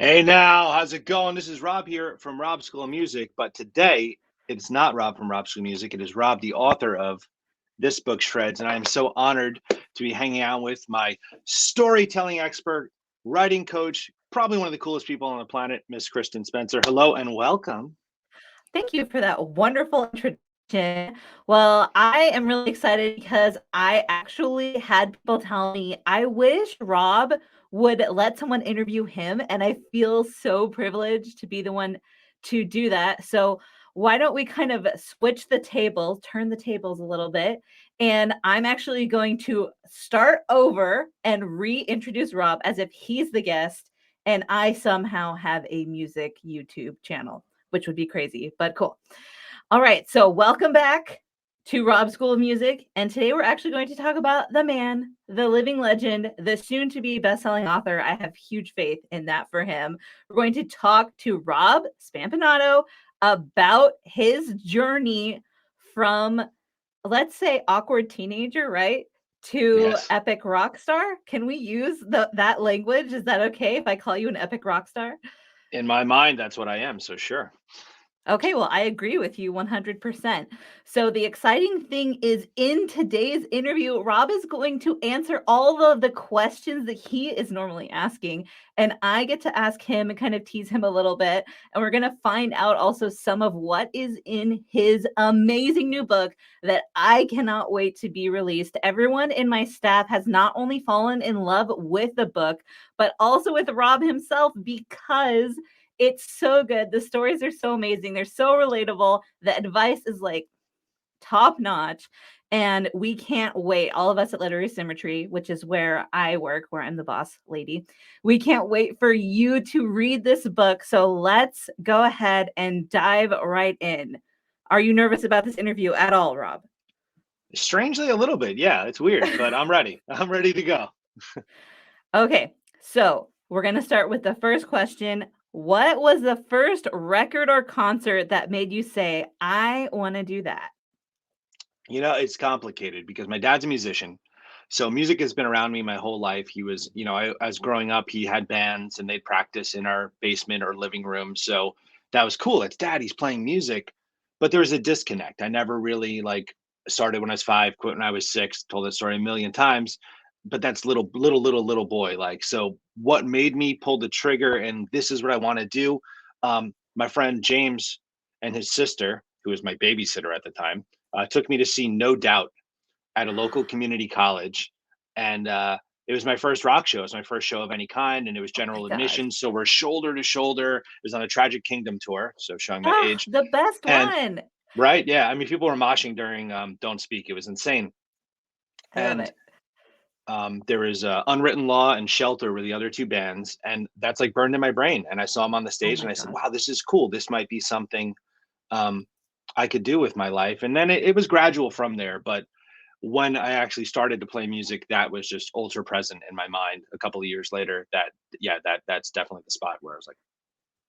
Hey now, how's it going? This is Rob here from Rob School of Music, but today it's not Rob from Rob School of Music. It is Rob, the author of this book, Shreds, and I am so honored to be hanging out with my storytelling expert, writing coach, probably one of the coolest people on the planet, Miss Kristen Spencer. Hello and welcome. Thank you for that wonderful introduction. Well, I am really excited because I actually had people tell me, I wish Rob would let someone interview him. And I feel so privileged to be the one to do that. So, why don't we kind of switch the tables, turn the tables a little bit? And I'm actually going to start over and reintroduce Rob as if he's the guest and I somehow have a music YouTube channel, which would be crazy, but cool. All right, so welcome back to Rob School of Music. And today we're actually going to talk about the man, the living legend, the soon to be best-selling author. I have huge faith in that for him. We're going to talk to Rob Spampinato about his journey from, let's say, awkward teenager, right? To Yes. epic rock star. Can we use that language? Is that okay if I call you an epic rock star? In my mind, that's what I am, so sure. Okay, well, I agree with you 100%. So, the exciting thing is in today's interview, Rob is going to answer all of the questions that he is normally asking. And I get to ask him and kind of tease him a little bit. And we're going to find out also some of what is in his amazing new book that I cannot wait to be released. Everyone in my staff has not only fallen in love with the book, but also with Rob himself because it's so good. The stories are so amazing. They're so relatable. The advice is like top notch. And we can't wait. All of us at Literary Symmetry, which is where I work, where I'm the boss lady, we can't wait for you to read this book. So let's go ahead and dive right in. Are you nervous about this interview at all, Rob? Strangely, a little bit. Yeah, it's weird, but I'm ready. I'm ready to go. Okay, so we're going to start with the first question. What was the first record or concert that made you say, I want to do that? It's complicated because my dad's a musician. So music has been around me my whole life. He was, as growing up, he had bands and they'd practice in our basement or living room. So that was cool. It's dad, he's playing music. But there was a disconnect. I never really like started when I was 5, quit when I was 6, told that story a million times. But that's little boy. Like, so what made me pull the trigger and this is what I want to do? My friend James and his sister, who was my babysitter at the time, took me to see No Doubt at a local community college, and it was my first rock show. It was my first show of any kind, and it was Oh my general gosh. admission. So we're shoulder to shoulder. It was on a Tragic Kingdom tour, so showing my Ah, age. the best And one. right, yeah, I mean, people were moshing during "Don't Speak." It was insane. I love And it. there was Unwritten Law and Shelter were the other two bands, and that's like burned in my brain. And I saw them on the Oh stage, and my I said, gosh. "Wow, this is cool. This might be something um, I could do with my life." And then it was gradual from there, but when I actually started to play music, that was just ultra present in my mind a couple of years later. That yeah, that's definitely the spot where I was like,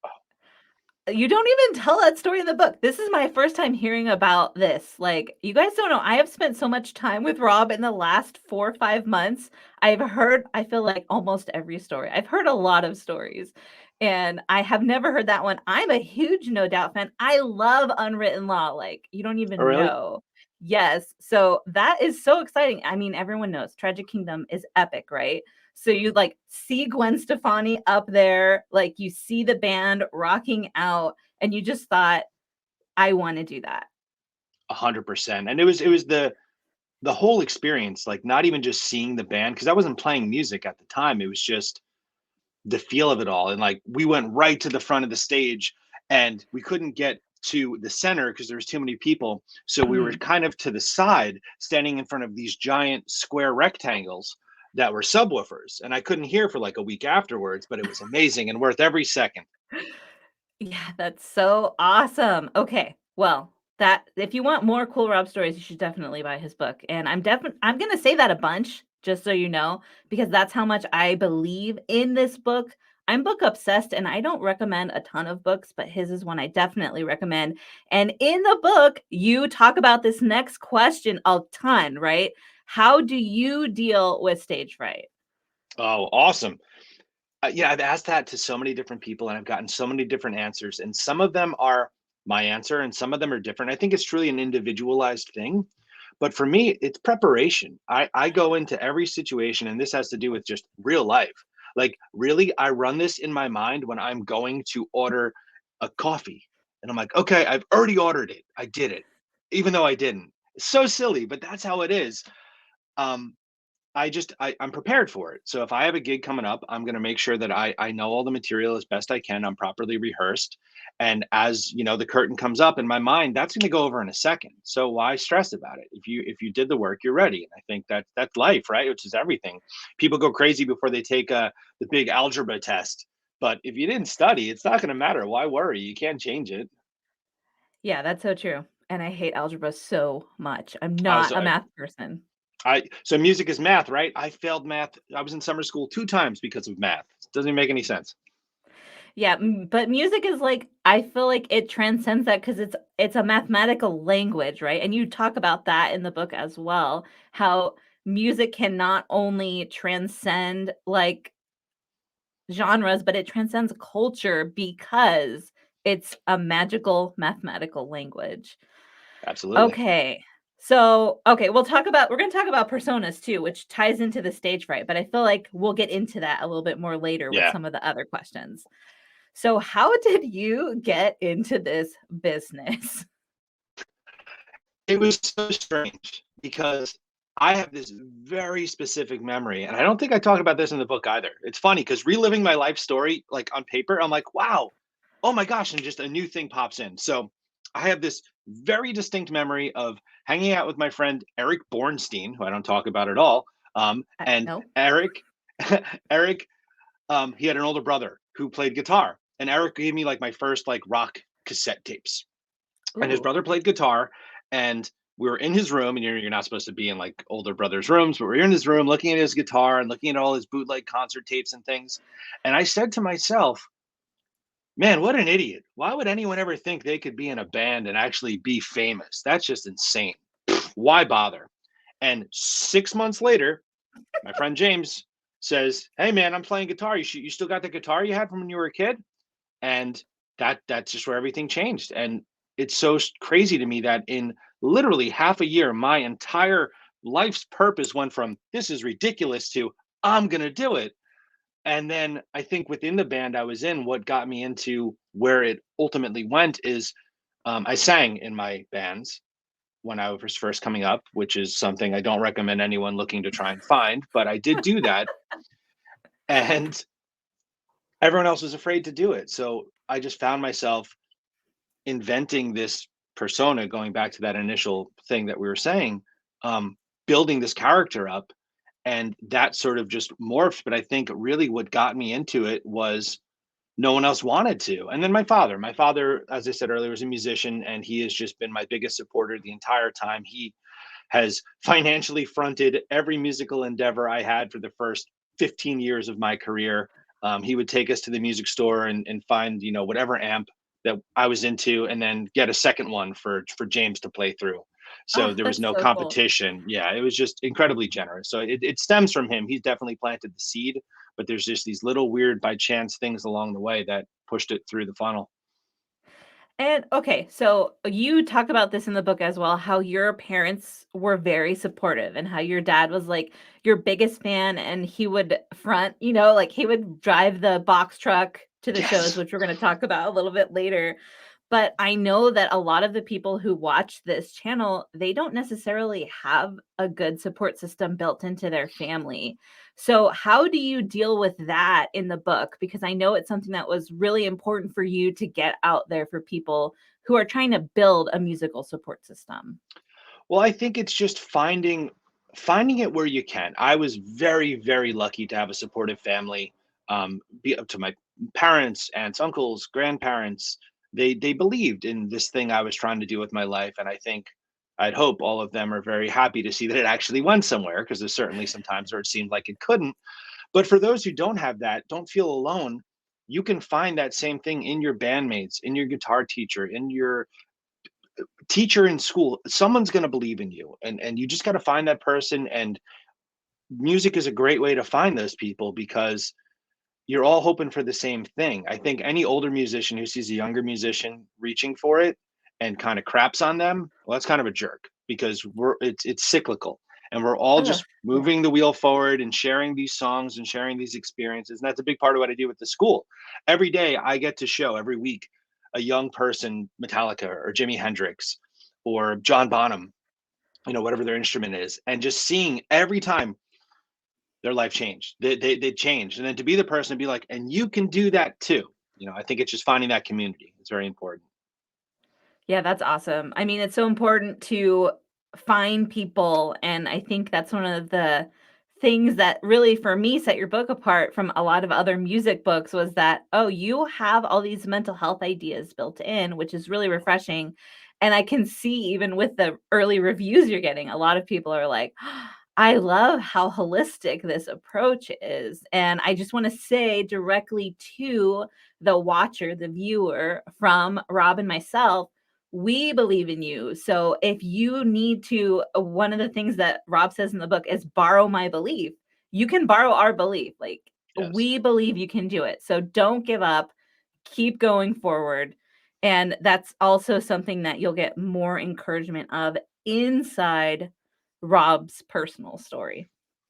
oh, You don't even tell that story in the book. This is my first time hearing about this. Like, you guys don't know. I have spent so much time with Rob in the last 4 or 5 months. I've heard, I feel like almost every story. I've heard a lot of stories, and I have never heard that one. I'm a huge No Doubt fan. I love Unwritten Law. Like, you don't oh even really? know. Yes. So that is so exciting. I mean, everyone knows Tragic Kingdom is epic, right? So you like see Gwen Stefani up there, like you see the band rocking out, and you just thought, I want to do that. 100%. And it was the whole experience, like not even just seeing the band because I wasn't playing music at the time. It was just the feel of it all. And like we went right to the front of the stage, and we couldn't get to the center because there was too many people. So we were Mhm. kind of to the side, standing in front of these giant square rectangles that were subwoofers. And I couldn't hear for like a week afterwards, but it was amazing and worth every second. Yeah, that's so awesome. Okay. Well, that if you want more cool Rob stories, you should definitely buy his book. And I'm going to say that a bunch just so you know because that's how much I believe in this book. I'm book obsessed and I don't recommend a ton of books, but his is one I definitely recommend. And in the book, you talk about this next question a ton, right? How do you deal with stage fright? Oh, awesome. Yeah, I've asked that to so many different people, and I've gotten so many different answers, and some of them are my answer, and some of them are different. I think it's truly an individualized thing. But for me, it's preparation. I go into every situation, and this has to do with just real life. Like, really, I run this in my mind when I'm going to order a coffee. And I'm like, okay, I've already ordered it. I did it, even though I didn't. It's so silly, but that's how it is. Um, I'm prepared for it. So if I have a gig coming up, I'm going to make sure that I know all the material as best I can. I'm properly rehearsed, and as you know, the curtain comes up in my mind, that's going to go over in a second. So why stress about it? If you did the work, you're ready. And I think that's life, right? Which is everything. People go crazy before they take the big algebra test, but if you didn't study, it's not going to matter. Why worry? You can't change it. Yeah, that's so true, and I hate algebra so much. I'm Uh, not so a math person. so music is math, right? I failed math. I was in summer school 2 times because of math. It doesn't even make any sense. Yeah, but music is like I feel like it transcends that because it's a mathematical language, right? And you talk about that in the book as well, how music can not only transcend, like, genres, but it transcends culture because it's a magical mathematical language. Absolutely. Okay. Okay, we're gonna talk about personas too, which ties into the stage fright, but I feel like we'll get into that a little bit more later with Yeah. some of the other questions. So how did you get into this business? It was so strange because I have this very specific memory, and I don't think I talk about this in the book either. It's funny because reliving my life story, like on paper, I'm like, wow, oh my gosh, and just a new thing pops in. So I have this very distinct memory of hanging out with my friend Eric Bornstein, who I don't talk about at all. And No? Eric, Eric, he had an older brother who played guitar, and Eric gave me like my first like rock cassette tapes, and his Ooh. brother played guitar, and we were in his room, and you're not supposed to be in like older brothers rooms, but we are in his room looking at his guitar and looking at all his bootleg concert tapes and things. And I said to myself, man, what an idiot. Why would anyone ever think they could be in a band and actually be famous? That's just insane. Why bother? And 6 months later, my friend James says, hey man, I'm playing guitar. You still got the guitar you had from when you were a kid? And that's just where everything changed. And it's so crazy to me that in literally half a year, my entire life's purpose went from this is ridiculous to I'm going to do it. And then I think within the band I was in, what got me into where it ultimately went is I sang in my bands when I was first coming up, which is something I don't recommend anyone looking to try and find, but I did do that. And everyone else was afraid to do it. So I just found myself inventing this persona, going back to that initial thing that we were saying, um, building this character up, and that sort of just morphed. But I think really what got me into it was no one else wanted to. And then my father, as I said earlier, was a musician, and he has just been my biggest supporter the entire time. He has financially fronted every musical endeavor I had for the first 15 years of my career. He would take us to the music store and find, whatever amp that I was into, and then get a second one for James to play through. So Oh, there was that's no so cool. competition. Yeah, it was just incredibly generous. So it stems from him. He's definitely planted the seed, but there's just these little weird by chance things along the way that pushed it through the funnel. And okay, so you talk about this in the book as well, how your parents were very supportive and how your dad was like your biggest fan and he would front, like he would drive the box truck to the shows, Yes. which we're going to talk about a little bit later. But I know that a lot of the people who watch this channel, they don't necessarily have a good support system built into their family. So, how do you deal with that in the book? Because I know it's something that was really important for you to get out there for people who are trying to build a musical support system. Well, I think it's just finding it where you can. I was very, very lucky to have a supportive family. Be up to my parents, aunts, uncles, grandparents. They believed in this thing I was trying to do with my life, and I think I'd hope all of them are very happy to see that it actually went somewhere. Because there's certainly some times where it seemed like it couldn't. But for those who don't have that, don't feel alone. You can find that same thing in your bandmates, in your guitar teacher, in your teacher in school. Someone's going to believe in you, and you just got to find that person. And music is a great way to find those people because you're all hoping for the same thing. I think any older musician who sees a younger musician reaching for it and kind of craps on them, well, that's kind of a jerk because it's cyclical and we're all Ugh, just yeah. moving the wheel forward and sharing these songs and sharing these experiences. And that's a big part of what I do with the school. Every day I get to show every week a young person Metallica or Jimi Hendrix or John Bonham, whatever their instrument is, and just seeing every time their life changed. They changed. And then to be the person to be like, and you can do that too. I think it's just finding that community. It's very important. Yeah, that's awesome. I mean, it's so important to find people, and I think that's one of the things that really, for me, set your book apart from a lot of other music books was that, oh, you have all these mental health ideas built in, which is really refreshing. And I can see even with the early reviews you're getting, a lot of people are like, I love how holistic this approach is. And I just want to say directly to the watcher, the viewer, from Rob and myself, we believe in you. So if you need to, one of the things that Rob says in the book is borrow my belief. You can borrow our belief. Like Yes. we believe you can do it. So don't give up. Keep going forward. And that's also something that you'll get more encouragement of inside Rob's personal story.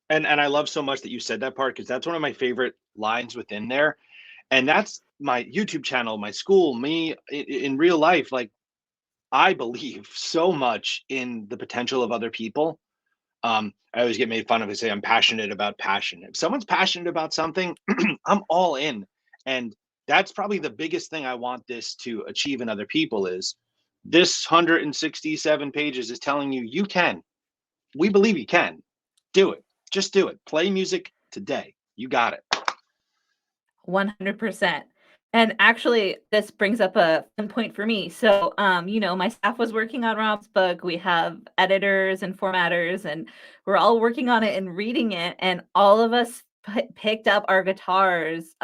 And I love so much that you said that part because that's one of my favorite lines within there. And that's my YouTube channel, my school, me in real life. Like I believe so much in the potential of other people. I always get made fun of. I say I'm passionate about passion. If someone's passionate about something, I'm all in. And that's probably the biggest thing I want this to achieve in other people is this 167 pages is telling you you can. We believe you can. Do it. Just do it. Play music today. You got it. 100%. And actually, this brings up a fun point for me. So, my staff was working on Rob's book. We have editors and formatters, and we're all working on it and reading it. And all of us picked up our guitars,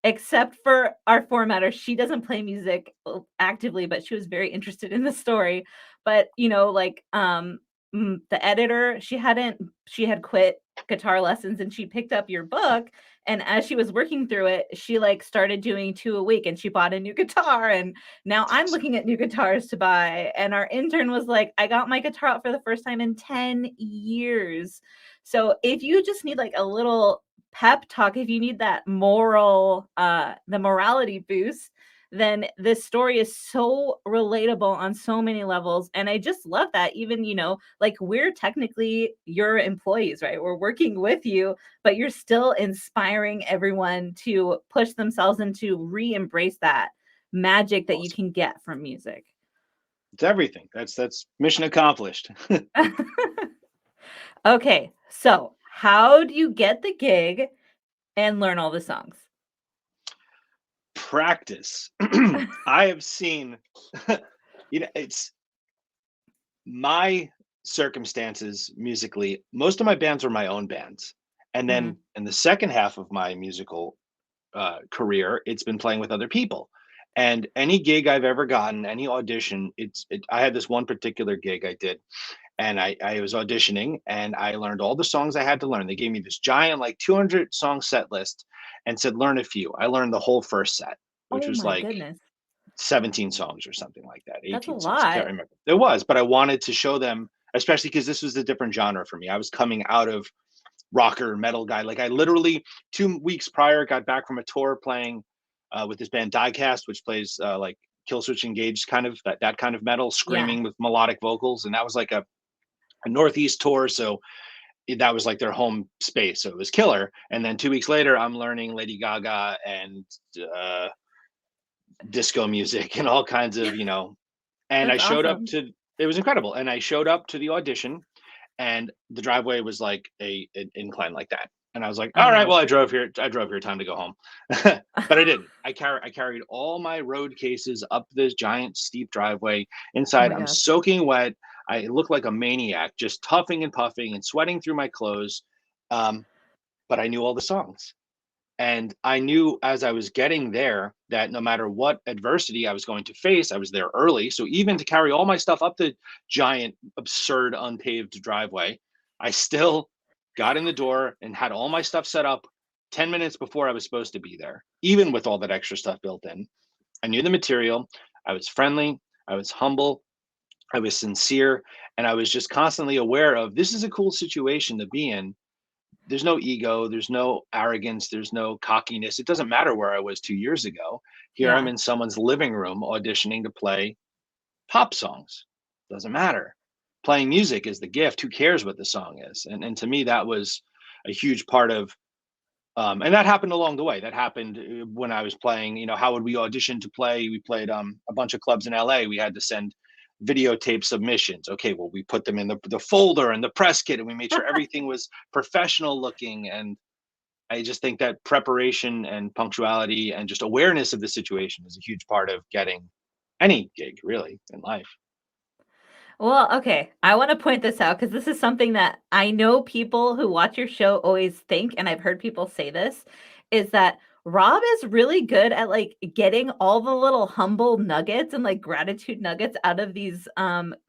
except for our formatter. She doesn't play music actively, but she was very interested in the story. But, the editor, she had quit guitar lessons and she picked up your book, and as she was working through it, she like started doing 2 a week and she bought a new guitar, and now I'm looking at new guitars to buy. And our intern was like, I got my guitar out for the first time in 10 years. So if you just need like a little pep talk, if you need that the morality boost, then this story is so relatable on so many levels. And I just love that even, like we're technically your employees, right? We're working with you, but you're still inspiring everyone to push themselves and to re-embrace that magic that you Awesome. can get from music. It's everything. That's mission accomplished. Okay, so how do you get the gig and learn all the songs? Practice. I have seen, it's my circumstances musically. Most of my bands were my own bands. And then Mhm. in the second half of my musical career, it's been playing with other people. And any gig I've ever gotten, any audition, I had this one particular gig I did, and I was auditioning, and I learned all the songs I had to learn. They gave me this giant, like 200 song set list, and said learn a few. I learned the whole first set, which Oh was my like goodness. 17 songs or something like that, That's a 18 songs. I can't lot. remember. It was, but I wanted to show them, especially because this was a different genre for me. I was coming out of rocker metal guy. Like I literally 2 weeks prior got back from a tour playing with this band Diecast, which plays like Killswitch Engage kind of that kind of metal, Yeah. screaming with melodic vocals, and that was like a Northeast tour. So that was like their home space. So it was killer. And then 2 weeks later, I'm learning Lady Gaga and uh, disco music and all kinds of, and I That's showed up awesome. to, it was incredible. And I showed up to the audition and the driveway was like an incline like that. And I was like, Oh all right, no. well, I drove here. Time to go home. But I didn't. I carried all my road cases up this giant steep driveway. Oh Inside, my I'm gosh. soaking wet. I look like a maniac, just huffing and puffing and sweating through my clothes. Um, but I knew all the songs. And I knew as I was getting there that no matter what adversity I was going to face, I was there early. So even to carry all my stuff up the giant, absurd, unpaved driveway, I still got in the door and had all my stuff set up 10 minutes before I was supposed to be there, even with all that extra stuff built in. I knew the material. I was friendly. I was humble. I was sincere. And I was just constantly aware of this is a cool situation to be in. There's no ego. There's no arrogance. There's no cockiness. It doesn't matter where I was 2 years ago. Here I'm Yeah. in someone's living room auditioning to play pop songs. Doesn't matter. Playing music is the gift. Who cares what the song is? And to me, that was a huge part of and that happened along the way. That happened when I was playing. How would we audition to play? We played a bunch of clubs in LA. We had to send videotape submissions. Okay, well, we put them in the folder and the press kit, and we made sure everything was professional looking. And I just think that preparation and punctuality and just awareness of the situation is a huge part of getting any gig really in life. Well, okay. I want to point this out because this is something that I know people who watch your show always think, and I've heard people say this, is that Rob is really good at like getting all the little humble nuggets and like gratitude nuggets out of these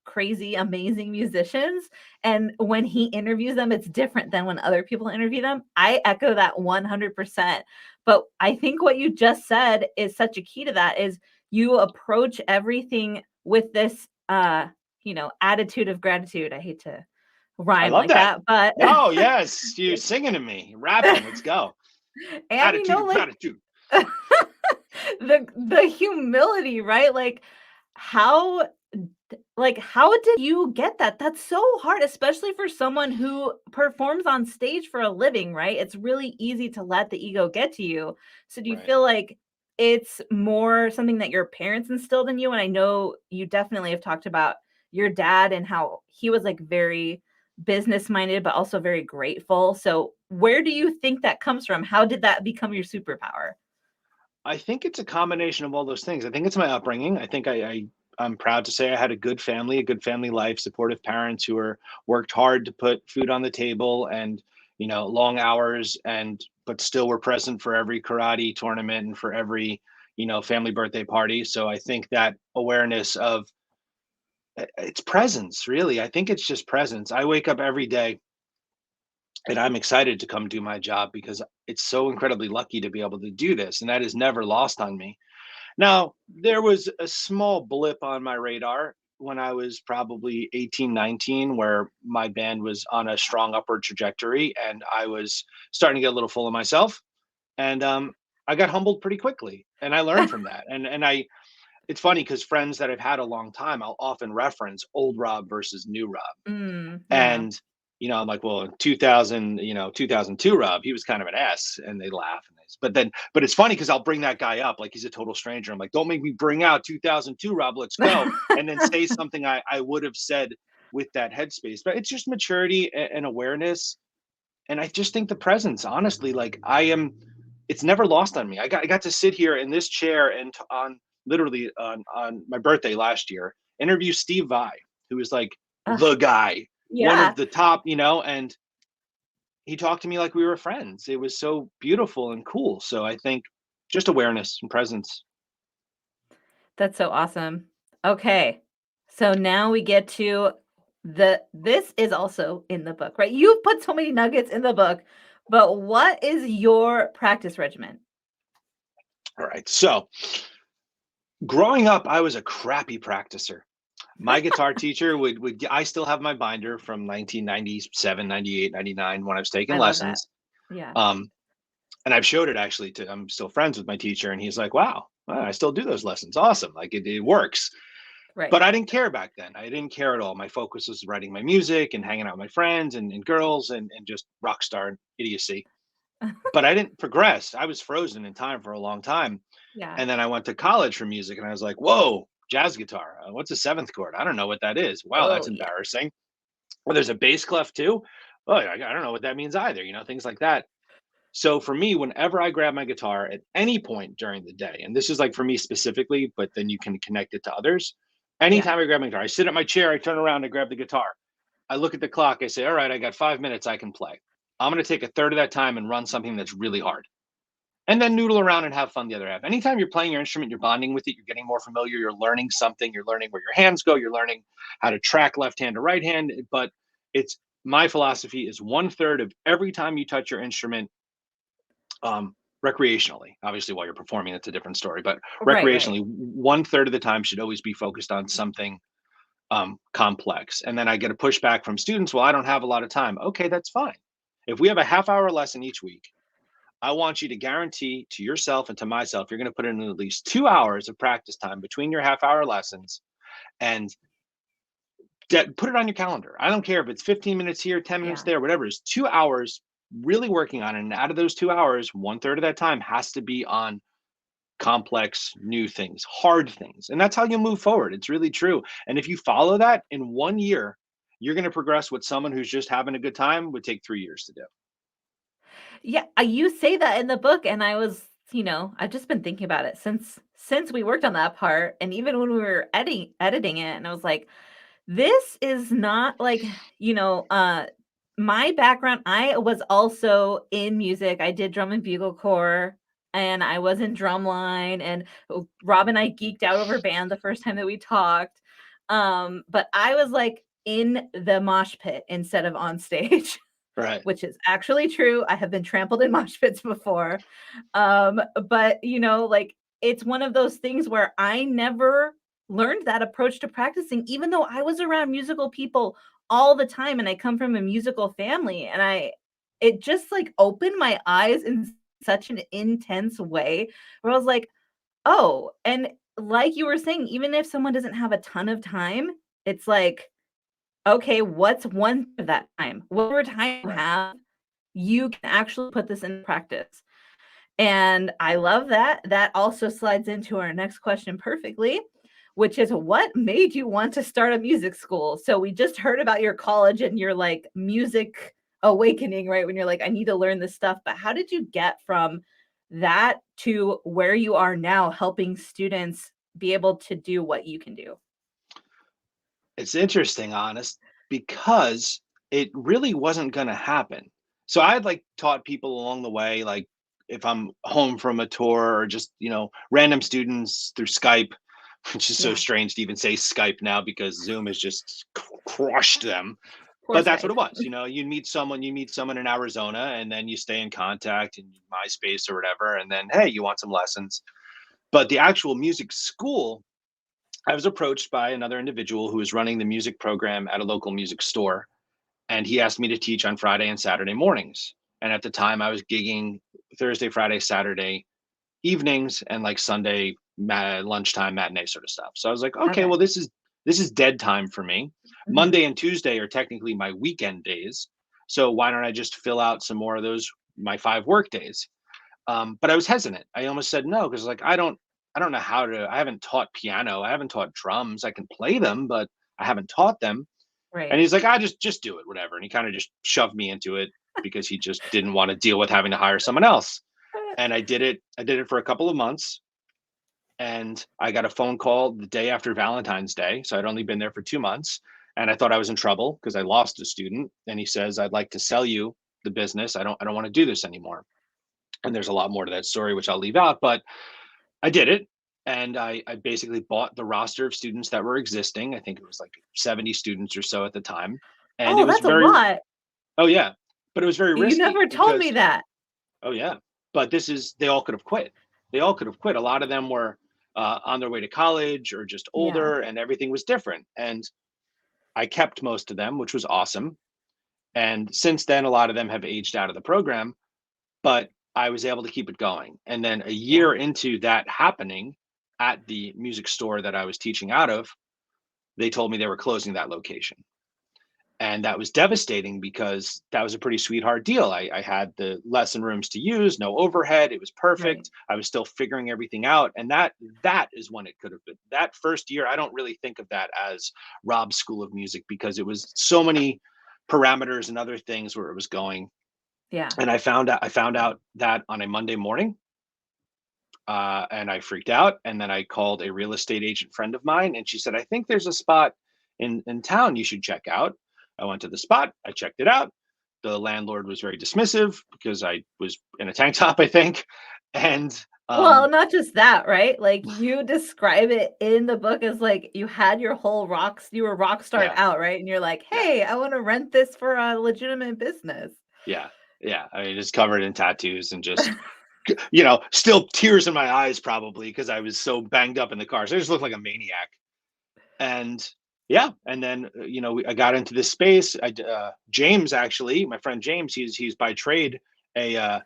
crazy amazing musicians. And when he interviews them, it's different than when other people interview them. I echo that 100%. But I think what you just said is such a key to that is you approach everything with this attitude of gratitude. I hate to I rhyme love like that. that, but No, yes, you're singing to me, rapping. Let's go. and Attitude of like gratitude. the humility, right? How how did you get that? That's so hard, especially for someone who performs on stage for a living, right? It's really easy to let the ego get to you. So do you Right. feel like it's more something that your parents instilled in you? And I know you definitely have talked about your dad and how he was like very business minded, but also very grateful. So where do you think that comes from? How did that become your superpower? I think it's a combination of all those things. I think it's my upbringing. I think I'm proud to say I had a good family life, supportive parents who were worked hard to put food on the table and long hours and but still were present for every karate tournament and for every family birthday party. So I think that awareness of it's presence really. I think it's just presence. I wake up every day and I'm excited to come do my job because it's so incredibly lucky to be able to do this and that is never lost on me. Now, there was a small blip on my radar when I was probably 18, 19, where my band was on a strong upward trajectory and I was starting to get a little full of myself. And I got humbled pretty quickly and I learned from that. It's funny because friends that I've had a long time, I'll often reference old Rob versus new Rob. Yeah. And, I'm like, well, in 2000, 2002 Rob, he was kind of an S and they laugh. But it's funny because I'll bring that guy up like he's a total stranger. I'm like, don't make me bring out 2002 Rob, let's go. And then say something I would have said with that headspace. But it's just maturity and awareness. And I just think the presence, honestly, like it's never lost on me. I got to sit here in this chair and on literally on my birthday last year, interview Steve Vai, who is like Ugh, the guy, one yeah. of the top, and he talked to me like we were friends. It was so beautiful and cool. So I think just awareness and presence. That's so awesome. Okay. So now we get to this is also in the book, right? You've put so many nuggets in the book, but what is your practice regimen? All right. So growing up, I was a crappy practicer. My guitar teacher I still have my binder from 1997, 98, 99 when I was taking I love that. lessons. Yeah. Um, and I've showed it actually to I'm still friends with my teacher and he's like, wow, I still do those lessons. Awesome. Like it works. Right. But I didn't care back then. I didn't care at all. My focus was writing my music and hanging out with my friends and girls and just rock star idiocy. But I didn't progress. I was frozen in time for a long time. Yeah. And then I went to college for music and I was like, whoa, jazz guitar. What's a seventh chord? I don't know what that is. Wow, Oh, that's yeah. embarrassing. Well, there's a bass clef too. Oh, I don't know what that means either. Things like that. So for me, whenever I grab my guitar at any point during the day, and this is like for me specifically, but then you can connect it to others. Yeah. Anytime I grab my guitar, I sit at my chair, I turn around, I grab the guitar. I look at the clock, I say, all right, I got 5 minutes I can play. I'm going to take a third of that time and run something that's really hard. And then noodle around and have fun the other half. Anytime you're playing your instrument, you're bonding with it, you're getting more familiar, you're learning something, you're learning where your hands go, you're learning how to track left hand to right hand. But it's my philosophy is one third of every time you touch your instrument Recreationally. Obviously, while you're performing, it's a different story. But Right, right. recreationally, one third of the time should always be focused on something complex. And then I get a pushback from students. Well, I don't have a lot of time. Okay, that's fine. If we have a half hour lesson each week, I want you to guarantee to yourself and to myself, you're going to put in at least 2 hours of practice time between your half hour lessons and put it on your calendar. I don't care if it's 15 minutes here, 10 minutes Yeah. there, whatever it is, 2 hours really working on it. And out of those 2 hours, one third of that time has to be on complex new things, hard things. And that's how you move forward. It's really true. And if you follow that in 1 year, you're going to progress what someone who's just having a good time would take 3 years to do. Yeah, you say that in the book, and I was, I've just been thinking about it since we worked on that part, and even when we were editing it, and I was like, this is not like, you know, uh, my background. I was also in music. I did drum and bugle corps, and I was in drumline, and Rob and I geeked out over band the first time that we talked. But I was like in the mosh pit instead of on stage. Right. Which is actually true. I have been trampled in mosh pits before. But like it's one of those things where I never learned that approach to practicing, even though I was around musical people all the time and I come from a musical family. And it just like opened my eyes in such an intense way where I was like, oh, and like you were saying, even if someone doesn't have a ton of time, it's like, okay, what's one of that time? Whatever time you Right. have, you can actually put this in practice. And I love that. That also slides into our next question perfectly, which is what made you want to start a music school? So we just heard about your college and your like music awakening, right? When you're like, I need to learn this stuff. But how did you get from that to where you are now, helping students be able to do what you can do? It's interesting, honest, because it really wasn't going to happen. So I had like taught people along the way, like if I'm home from a tour or just, random students through Skype, which is so Yeah. strange to even say Skype now because Zoom has just crushed them. Poor But that's what Skype. it was. You meet someone in Arizona and then you stay in contact in MySpace or whatever. And then, hey, you want some lessons. But the actual music school, I was approached by another individual who was running the music program at a local music store, and he asked me to teach on Friday and Saturday mornings. And at the time, I was gigging Thursday, Friday, Saturday evenings, and like Sunday lunchtime matinee sort of stuff. So I was like, okay, Okay. well, this is dead time for me. Mhm. Monday and Tuesday are technically my weekend days, so why don't I just fill out some more of those my 5 work days? But I was hesitant. I almost said no because like I don't know how to. I haven't taught piano. I haven't taught drums. I can play them, but I haven't taught them. And Right. he's like, "I just do it, whatever." And he kind of just shoved me into it because he just didn't want to deal with having to hire someone else. And I did it. I did it for a couple of months, and I got a phone call the day after Valentine's Day. So I'd only been there for 2 months, and I thought I was in trouble because I lost a student. And he says, "I'd like to sell you the business. I don't want to do this anymore." And there's a lot more to that story, which I'll leave out, but I did it, and I basically bought the roster of students that were existing. I think it was like 70 students or so at the time, and it Oh, was that's a very lot. oh yeah, but it was very You risky never told me because that. oh yeah, but this is they all could have quit. They all could have quit. A lot of them were on their way to college or just Yeah. older, and everything was different. And I kept most of them, which was awesome. And since then, a lot of them have aged out of the program, but I was able to keep it going. And then a Yeah. year into that happening at the music store that I was teaching out of, they told me they were closing that location. And that was devastating because that was a pretty sweetheart deal. I had the lesson rooms to use, no overhead. It was Right. perfect. I was still figuring everything out. And that is when it could have been. That first year, I don't really think of that as Rob's School of Music because it was so many parameters and other things where it was going. Yeah. And I found out that on a Monday morning, and I freaked out. And then I called a real estate agent friend of mine, and she said, "I think there's a spot in town you should check out." I went to the spot. I checked it out. The landlord was very dismissive because I was in a tank top, I think, and Well, not just that, right? Like, you describe it in the book as, like, you had your whole you were rock starred yeah, out, right? And you're like, yeah, "Hey, I wanna rent this for a legitimate business." yeah. Yeah, I mean, just covered in tattoos and just, still tears in my eyes probably because I was so banged up in the car. So I just looked like a maniac. And yeah, and then I got into this space. James, actually, my friend James, he's by trade a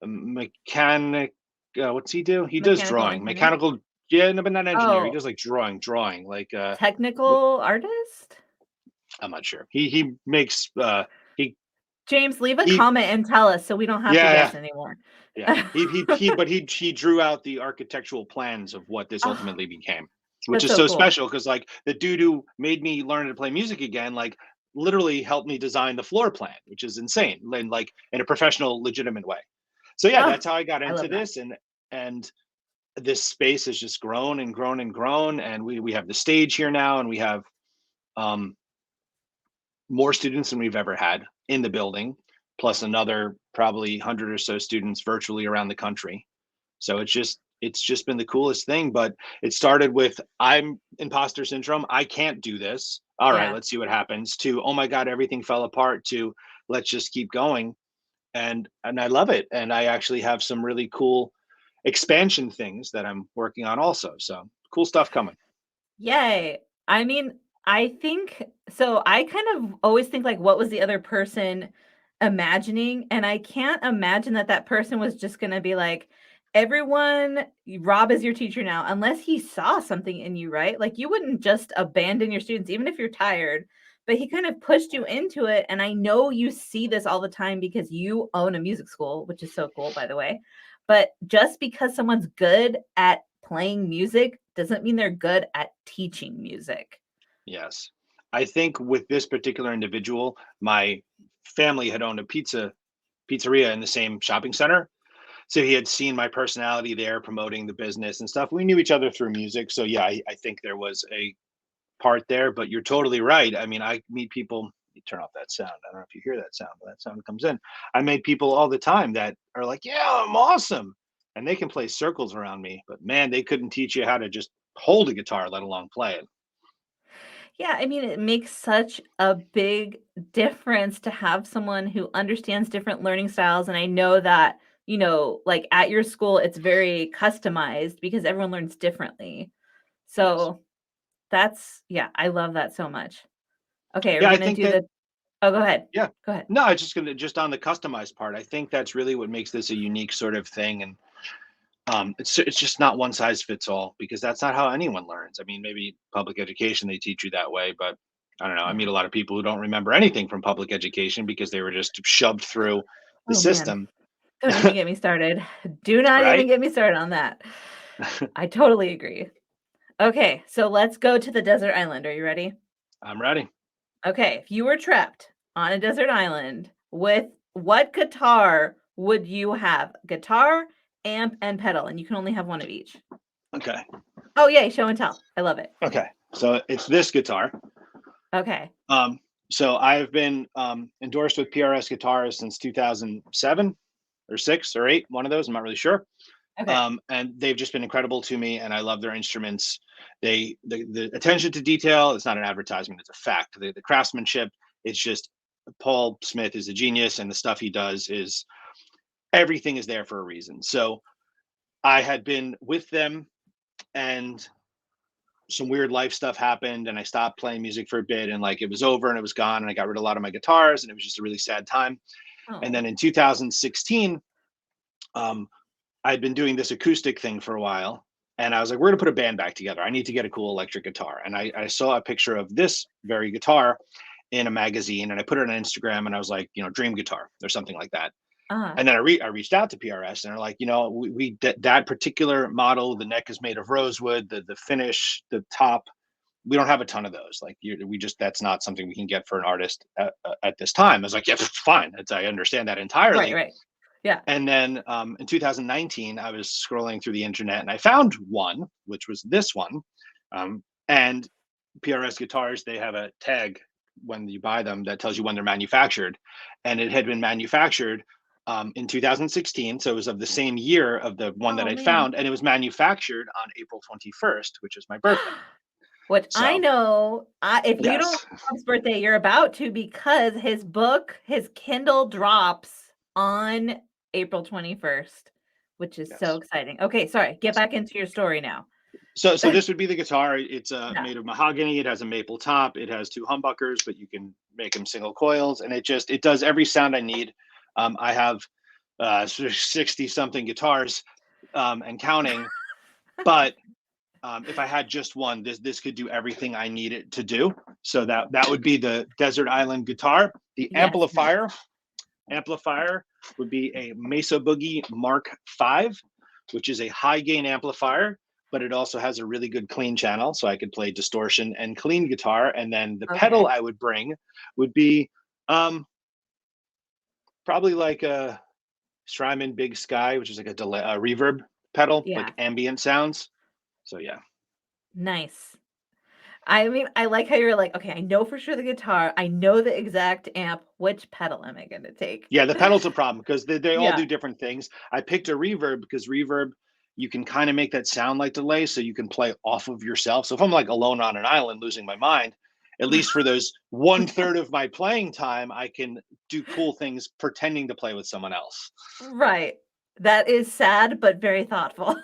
mechanic. What's he do? He does Mechanical drawing, engineer? mechanical. Yeah, no, but not engineer. He Oh, does like drawing. Like technical artist? I'm not sure. He makes he James, leave a he comment and tell us so we don't have to yeah, guess yeah. anymore. Yeah, he drew out the architectural plans of what this Oh, ultimately became, which that's is so so cool. special because like the dude who made me learn to play music again, like literally helped me design the floor plan, which is insane, and like in a professional, legitimate way. So yeah, Oh, that's how I got I into love that. this, and this space has just grown and grown and grown, and we have the stage here now, and we have um, more students than we've ever had in the building, plus another probably 100 or so students virtually around the country. So it's just been the coolest thing. But it started with I'm imposter syndrome. I can't do this. All right, Yeah. let's see what happens. To oh my god, everything fell apart. To let's just keep going. And I love it. And I actually have some really cool expansion things that I'm working on also. So cool stuff coming. Yay. I mean, I think so I kind of always think like what was the other person imagining, and I can't imagine that that person was just gonna be like, "Everyone, Rob is your teacher now," unless he saw something in you, right? Like, you wouldn't just abandon your students even if you're tired, but he kind of pushed you into it, and I know you see this all the time because you own a music school, which is so cool, by the way. But just because someone's good at playing music doesn't mean they're good at teaching music. Yes. I think with this particular individual, my family had owned a pizzeria in the same shopping center. So he had seen my personality there promoting the business and stuff. We knew each other through music. So yeah, I think there was a part there, but you're totally right. I mean, I meet people, you turn off that sound. I don't know if you hear that sound, but that sound comes in. I meet people all the time that are like, yeah, I'm awesome. And they can play circles around me, but man, they couldn't teach you how to just hold a guitar, let alone play it. Yeah, I mean, it makes such a big difference to have someone who understands different learning styles, and I know that, like, at your school, it's very customized because everyone learns differently. Yes. So, that's yeah, I love that so much. Okay, we're Yeah, I gonna think do that, the oh, go ahead. yeah. Go ahead. No, I just gonna just on the customized part. I think that's really what makes this a unique sort of thing. And it's just not one size fits all because that's not how anyone learns. I mean, maybe public education they teach you that way, but I don't know. I meet Yeah. a lot of people who don't remember anything from public education because they were just shoved through the Oh, man. system, Don't even get me started. Do not even right? get me started on that. I totally agree. Okay, so let's go to the desert island. Are you ready? I'm ready. Okay, if you were trapped on a desert island, with what guitar would you have? Guitar, amp, and pedal, and you can only have one of each. Okay. Oh, yay, show and tell. I love it. Okay. So it's this guitar. Okay. Um, so I've been endorsed with PRS guitars since 2007 or six or eight, one of those. I'm not really sure. Okay. And they've just been incredible to me, and I love their instruments. The attention to detail, it's not an advertisement, it's a fact. The craftsmanship, it's just Paul Smith is a genius, and the stuff he does is everything is there for a reason. So I had been with them, and some weird life stuff happened, and I stopped playing music for a bit, and like it was over and it was gone, and I got rid of a lot of my guitars, and it was just a really sad time. And Oh. then in 2016, um, I'd been doing this acoustic thing for a while, and I was like, we're gonna put a band back together. I need to get a cool electric guitar. And I saw a picture of this very guitar in a magazine, and I put it on Instagram, and I was like, dream guitar or something like that. Uh, And then I reached out to PRS, and they're like, that particular model, the neck is made of rosewood, the finish, the top, we don't have a ton of those. Like we just that's not something we can get for an artist at this time. I was like, yeah, fine. I understand that right, entirely. right. Yeah. And then in 2019, I was scrolling through the internet and I found one, which was this one. And PRS guitars, they have a tag when you buy them that tells you when they're manufactured. And it had been manufactured in 2016. So it was of the same year of the one that Oh, I man. found. And it was manufactured on April 21st, which is my birthday. Which I So know, if you don't yes, know Rob's birthday, you're about to because his book, his Kindle drops on April 21st, which is so yes. exciting. Okay, sorry, get Yes. back into your story now. So this would be the guitar. It's Yeah. made of mahogany. It has a maple top. It has two humbuckers, but you can make them single coils, and it does every sound I need. I have 60 something guitars and counting, but if I had just one, this could do everything I need it to do. So that would be the Desert Island guitar. The Yes, nice. amplifier would be a Mesa Boogie Mark V, which is a high gain amplifier, but it also has a really good clean channel, so I could play distortion and clean guitar. And then the pedal Okay. I would bring would be um, probably like a Strymon Big Sky, which is like a delay, a reverb pedal, Yeah, like ambient sounds. So yeah. nice. I mean, I like how you're like, "Okay, I know for sure the guitar, I know the exact amp, which pedal am I gonna take?" Yeah, the pedal's a problem because they all Yeah. do different things. I picked a reverb because reverb, you can kind of make that sound like delay, so you can play off of yourself. So if I'm like alone on an island losing my mind, at least for those one third of my playing time, I can do cool things pretending to play with someone else. Right. That is sad, but very thoughtful.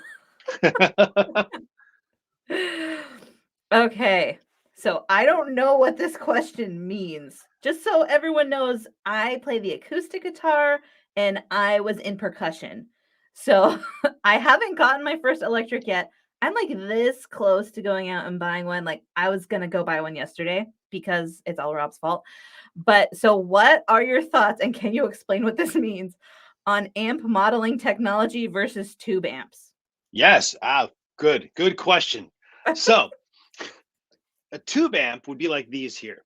Okay. So I don't know what this question means. Just so everyone knows, I play the acoustic guitar and I was in percussion. So I haven't gotten my first electric yet. I'm like this close to going out and buying one. Like I was going to go buy one yesterday because it's all Rob's fault. But so what are your thoughts and can you explain what this means on amp modeling technology versus tube amps? Yes. Good question. So a tube amp would be like these here.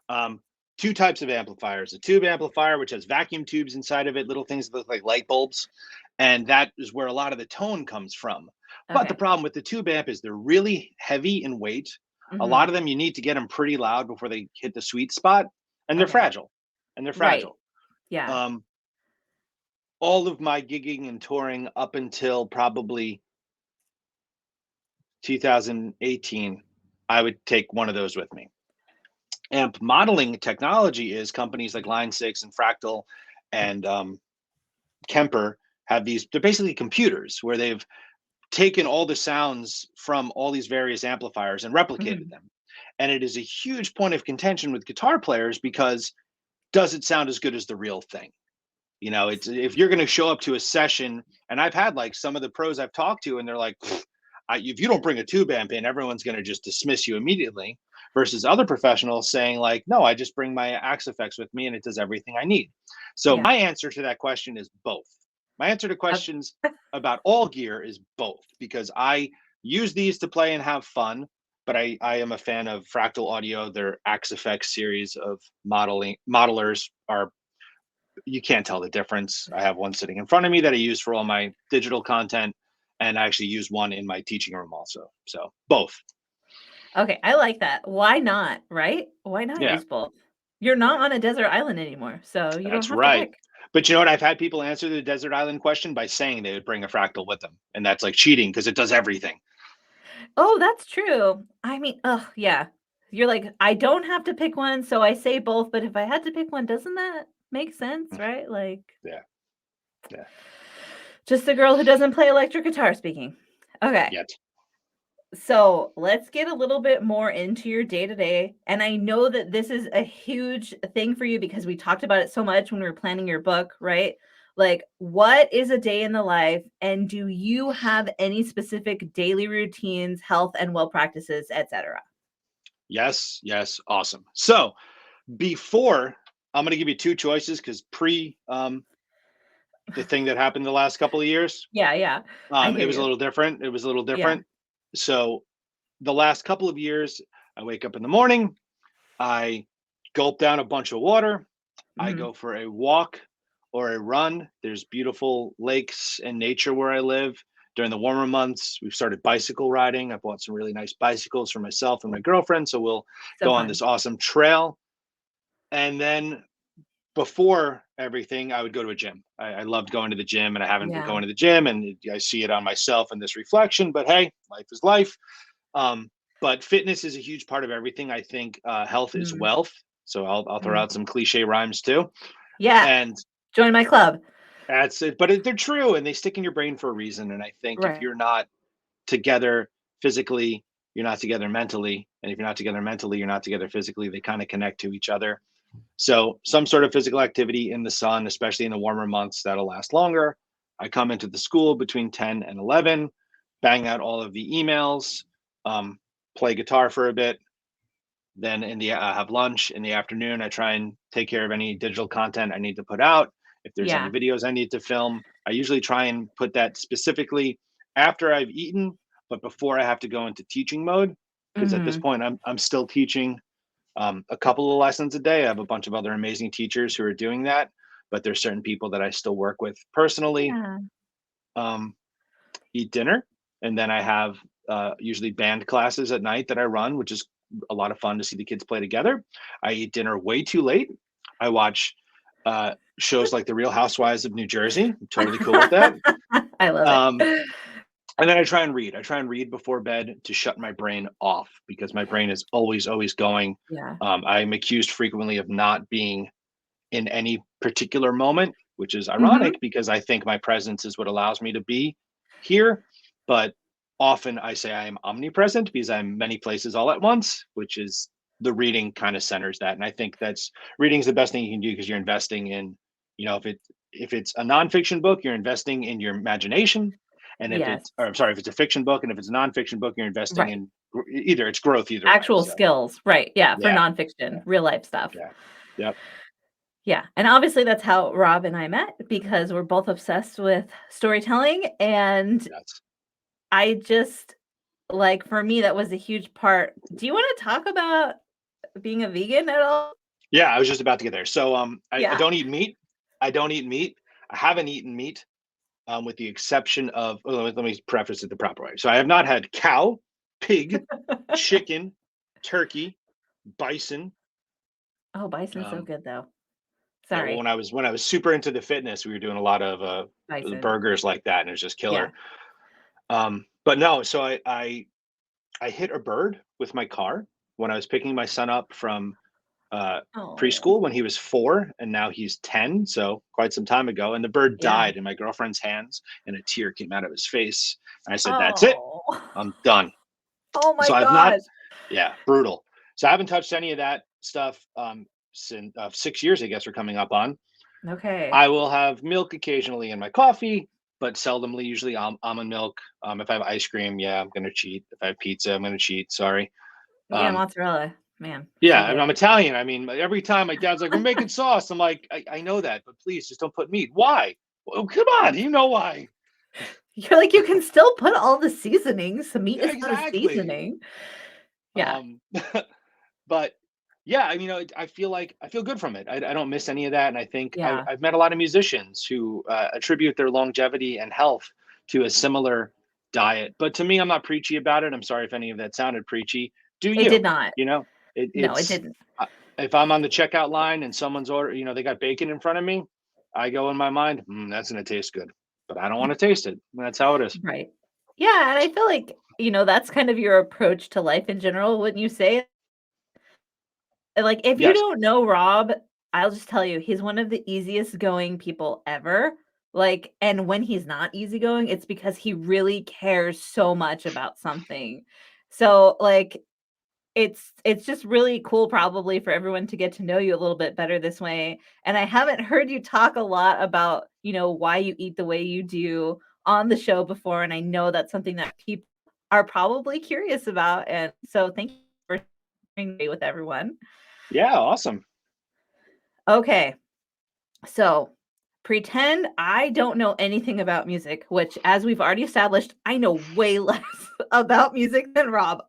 Um, two types of amplifiers: a tube amplifier, which has vacuum tubes inside of it, little things that look like light bulbs. And that is where a lot of the tone comes from. But the Okay. problem with the tube amp is they're really heavy in weight. A lot Mhm. of them, you need to get them pretty loud before they hit the sweet spot. And they're Okay. fragile. And they're Right. fragile. Yeah. Um, all of my gigging and touring up until probably 2018, I would take one of those with me. Amp modeling technology is companies like Line 6 and Fractal and Kemper have these, they're basically computers where they've taken all the sounds from all these various amplifiers and replicated Mhm. them. And it is a huge point of contention with guitar players because does it sound as good as the real thing? You know, it's if you're going to show up to a session, and I've had like some of the pros I've talked to, and they're like, if you don't bring a tube amp in, everyone's going to just dismiss you immediately. Versus other professionals saying like, no, I just bring my Axe effects with me, and it does everything I need. So Yeah. my answer to that question is both. My answer to Ok questions about all gear is both because I use these to play and have fun. But I am a fan of Fractal Audio. Their Axe Effects series of modelers are, you can't tell the difference. I have one sitting in front of me that I use for all my digital content, and I actually use one in my teaching room also. So both. okay, I like that. Why not, right? Why not Yeah, use both? You're not right. on a desert island anymore, so you don't That's have to right. pick. But you know what? I've had people answer the desert island question by saying they would bring a fractal with them, and that's like cheating because it does everything. Oh, that's true. I mean, ugh, yeah. You're like, "I don't have to pick one, so I say both, but if I had to pick one, doesn't that make sense, right?" Like, Yeah, yeah. just a girl who doesn't play electric guitar speaking. Okay. Yet. So let's get a little bit more into your day to day. And I know that this is a huge thing for you because we talked about it so much when we were planning your book, right? Like, what is a day in the life? And do you have any specific daily routines, health and well practices, etc.? Yes, yes, awesome. So before, I'm going to give you two choices because pre the thing that happened the last couple of years, Yeah, yeah. I it hear was a you. little different. It was a little Yeah. different. So the last couple of years, I wake up in the morning, I gulp down a bunch of water, I Hmm. go for a walk or a run. There's beautiful lakes and nature where I live. During the warmer months, we've started bicycle riding. I bought some really nice bicycles for myself and my girlfriend. So we'll So go on fun. this awesome trail. And then before everything, I would go to a gym. I loved going to the gym, and I haven't been Yeah. going to the gym, and I see it on myself in this reflection. But hey, life is life. Um, but fitness is a huge part of everything. I think health is Mm, wealth. So I'll throw mm. out some cliche rhymes too. Yeah, And join my club. that's it. But they're true and they stick in your brain for a reason. And I think if Right. you're not together physically, you're not together mentally. And if you're not together mentally, you're not together physically. They kind of connect to each other. So some sort of physical activity in the sun, especially in the warmer months, that'll last longer. I come into the school between 10 and 11, bang out all of the emails, um, play guitar for a bit. Then I have lunch in the afternoon. I try and take care of any digital content I need to put out. If there's any Yeah. videos I need to film, I usually try and put that specifically after I've eaten, but before I have to go into teaching mode. Because at this Mhm. point, I'm still teaching a couple of lessons a day. I have a bunch of other amazing teachers who are doing that, but there's certain people that I still work with personally. Yeah. Um, Eat dinner, and then I have usually band classes at night that I run, which is a lot of fun to see the kids play together. I eat dinner way too late. I watch shows like The Real Housewives of New Jersey. I'm totally cool with that. I love it. Um, and then I try and read. I try and read before bed to shut my brain off because my brain is always going. Yeah. I'm accused frequently of not being in any particular moment, which is Mhm. ironic because I think my presence is what allows me to be here. But often I say I am omnipresent because I'm many places all at once, which is the reading kind of centers that. And I think that's reading is the best thing you can do because you're investing in, if it's a nonfiction book, you're investing in your imagination. And if Yes. it's, or I'm sorry, if it's a fiction book, and if it's a nonfiction book, you're investing Right. in either it's growth either way. Actual So skills. Right. Yeah, for yeah, nonfiction, yeah, real life stuff. yeah, yep, Yeah, and obviously that's how Rob and I met because we're both obsessed with storytelling, and yes. I just like, for me, that was a huge part. Do you wanna talk about being a vegan at all? Yeah, I was just about to get there. So, I Yeah. don't eat meat. I don't eat meat. I haven't eaten meat, with the exception of. Oh, let me preface it the proper way. So, I have not had cow, pig, chicken, turkey, bison. Oh, bison's so Um, good, though. yeah, well, Sorry, when I was super into the fitness, we were doing a lot of bison. burgers like that, and it was just Yeah. killer. But no, so I hit a bird with my car when I was picking my son up from uh, Oh, preschool when he was 4, and now he's 10, so quite some time ago. And the bird yeah. died in my girlfriend's hands, and a tear came out of his face. And I said, "That's it. Oh. I'm done." Oh my So I've not, gosh. yeah, brutal. So I haven't touched any of that stuff since 6 years, I guess, we're coming up on. Okay. I will have milk occasionally in my coffee, but seldomly, usually almond milk. If I have ice cream, yeah, I'm gonna cheat. If I have pizza, I'm gonna cheat. Sorry. Yeah, Um, mozzarella. Man, Yeah, so I mean, good. I'm Italian. I mean, every time my dad's like, "We're making sauce," I'm like, "I know that, but please just don't put meat." Why? Well, come on, you know why? You're like, you can still put all the seasonings. The meat Yeah, is not a exactly. seasoning. Yeah. Um, but yeah, I mean, I feel like I feel good from it. I don't miss any of that, and I think Yeah. I've met a lot of musicians who attribute their longevity and health to a similar diet. But to me, I'm not preachy about it. I'm sorry if any of that sounded preachy. Do It did you? not. You know, No, it it's didn't. uh, if I'm on the checkout line and someone's order, they got bacon in front of me, I go in my mind, that's gonna taste good, but I don't want to taste it. That's how it is. Right. Yeah, and I feel like, that's kind of your approach to life in general, wouldn't you say? Like, if you Yes. don't know Rob, I'll just tell you, he's one of the easiest going people ever. Like, and when he's not easygoing, it's because he really cares so much about something. So, like, it's just really cool probably for everyone to get to know you a little bit better this way. And I haven't heard you talk a lot about, why you eat the way you do on the show before, and I know that's something that people are probably curious about. And so thank you for sharing it with everyone. Yeah. Awesome. Okay. So, pretend I don't know anything about music, which, as we've already established, I know way less about music than Rob.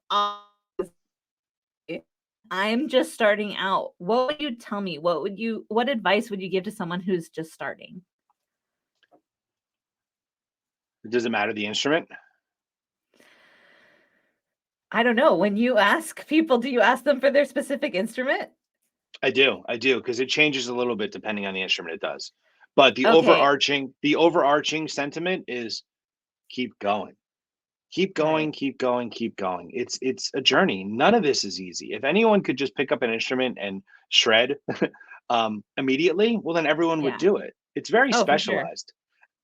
I'm just starting out. What would you tell me? What advice would you give to someone who's just starting? Does it matter the instrument? I don't know. When you ask people, do you ask them for their specific instrument? I do, because it changes a little bit depending on the instrument. It does, but the Okay. overarching the overarching sentiment is keep going. Keep Right. going, keep going, keep going. It's a journey. None of this is easy. If anyone could just pick up an instrument and shred immediately, well, then everyone would Yeah. do it. It's very Oh, for sure. specialized.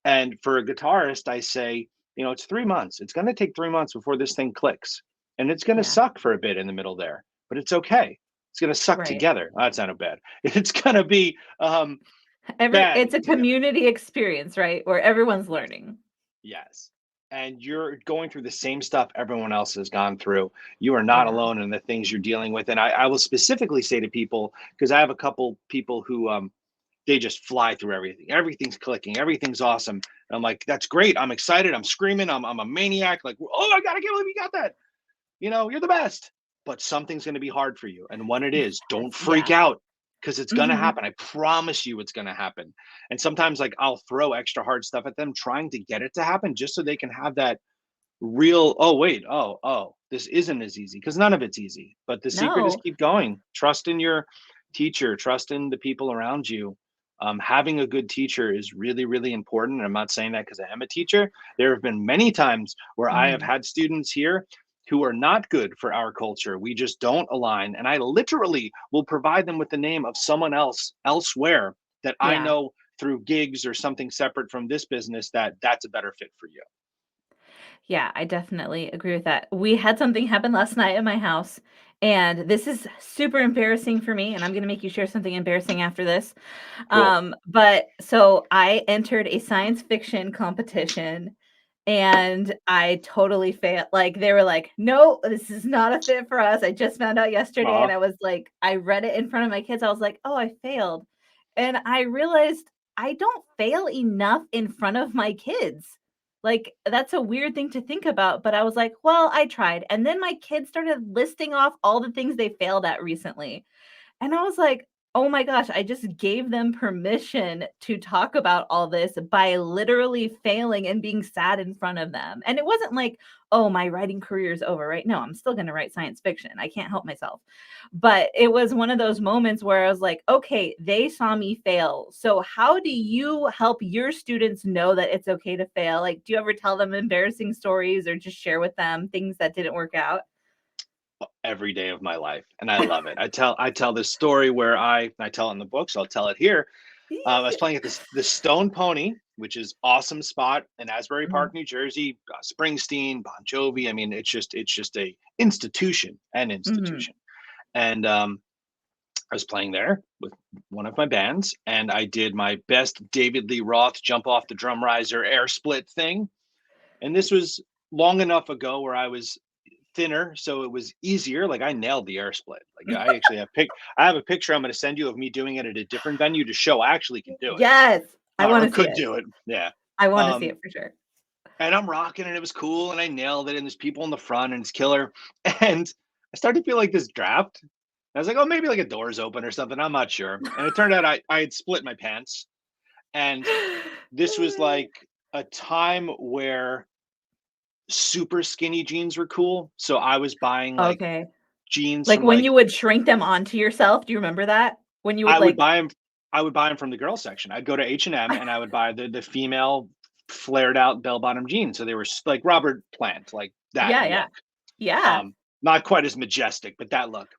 And for a guitarist, I say, it's 3 months. It's going to take 3 months before this thing clicks. And it's going to Yeah. suck for a bit in the middle there, but it's okay. It's going to suck Right. together. Oh, that sounded bad. It's going to be bad It's a together. community experience, right? Where everyone's learning. Yes. And you're going through the same stuff everyone else has gone through. You are not Yeah. alone in the things you're dealing with. And I will specifically say to people, because I have a couple people who they just fly through everything. Everything's clicking. Everything's awesome. And I'm like, that's great. I'm excited. I'm screaming. I'm a maniac. Like, oh my God, I can't believe you got that. You're the best. But something's going to be hard for you. And when it is, Yes. don't freak Yeah. out because it's going to Mhm. happen. I promise you it's going to happen. And sometimes, like, I'll throw extra hard stuff at them, trying to get it to happen just so they can have that real, oh, wait, oh, this isn't as easy because none of it's easy. But the secret is No. keep going. Trust in your teacher, trust in the people around you. Having a good teacher is really, really important. And I'm not saying that because I am a teacher. There have been many times where I have Mhm. had students here who are not good for our culture. We just don't align. And I literally will provide them with the name of someone else elsewhere that I Yeah. know through gigs or something separate from this business that's a better fit for you. Yeah, I definitely agree with that. We had something happen last night at my house, and this is super embarrassing for me, and I'm gonna make you share something embarrassing after this. Cool. But so I entered a science fiction competition and I totally failed. Like they were like, "No, this is not a fit for us." I just found out yesterday and Aw. I was like, I read it in front of my kids. I was like, "Oh, I failed." And I realized I don't fail enough in front of my kids. Like that's a weird thing to think about, but I was like, "Well, I tried." And then my kids started listing off all the things they failed at recently. And I was like, "Oh my gosh, I just gave them permission to talk about all this by literally failing and being sad in front of them." And it wasn't like, "Oh, my writing career is over," right? No, I'm still gonna write science fiction. I can't help myself. But it was one of those moments where I was like, "Okay, they saw me fail. So how do you help your students know that it's okay to fail?" Like, do you ever tell them embarrassing stories or just share with them things that didn't work out? Every day of my life, and I love it. I tell this story where I tell it in the books. I'll tell it here. I was playing at the Stone Pony, which is awesome spot in Asbury Mhm, Park, New Jersey. Springsteen, Bon Jovi. I mean, it's just a institution, an mhm. institution. And I was playing there with one of my bands, and I did my best David Lee Roth jump off the drum riser air split thing. And this was long enough ago where I was thinner, so it was easier. Like I nailed the air split. Like I actually I have a picture I'm going to send you of me doing it at a different venue to show I actually can do it, Yes, I or wanna see could it. do it. Yeah. I wanna see Um, it for sure. and I'm rocking, and it was cool, and I nailed it. And there's people in the front, and it's killer. And I started to feel like this draft. I was like, oh, maybe like a door's open or something. I'm not sure. And it turned out I had split my pants, and this was like a time where super skinny jeans were cool. So I was buying like Okay. jeans Like, from when like you would shrink them onto yourself, do you remember that? When you would, I would like buy them. I would buy them from the girls section. I'd go to H&M and I would buy the female flared out bell bottom jeans. So they were like Robert Plant, like that Yeah, yeah. look. Yeah. Um, Not quite as majestic, but that look.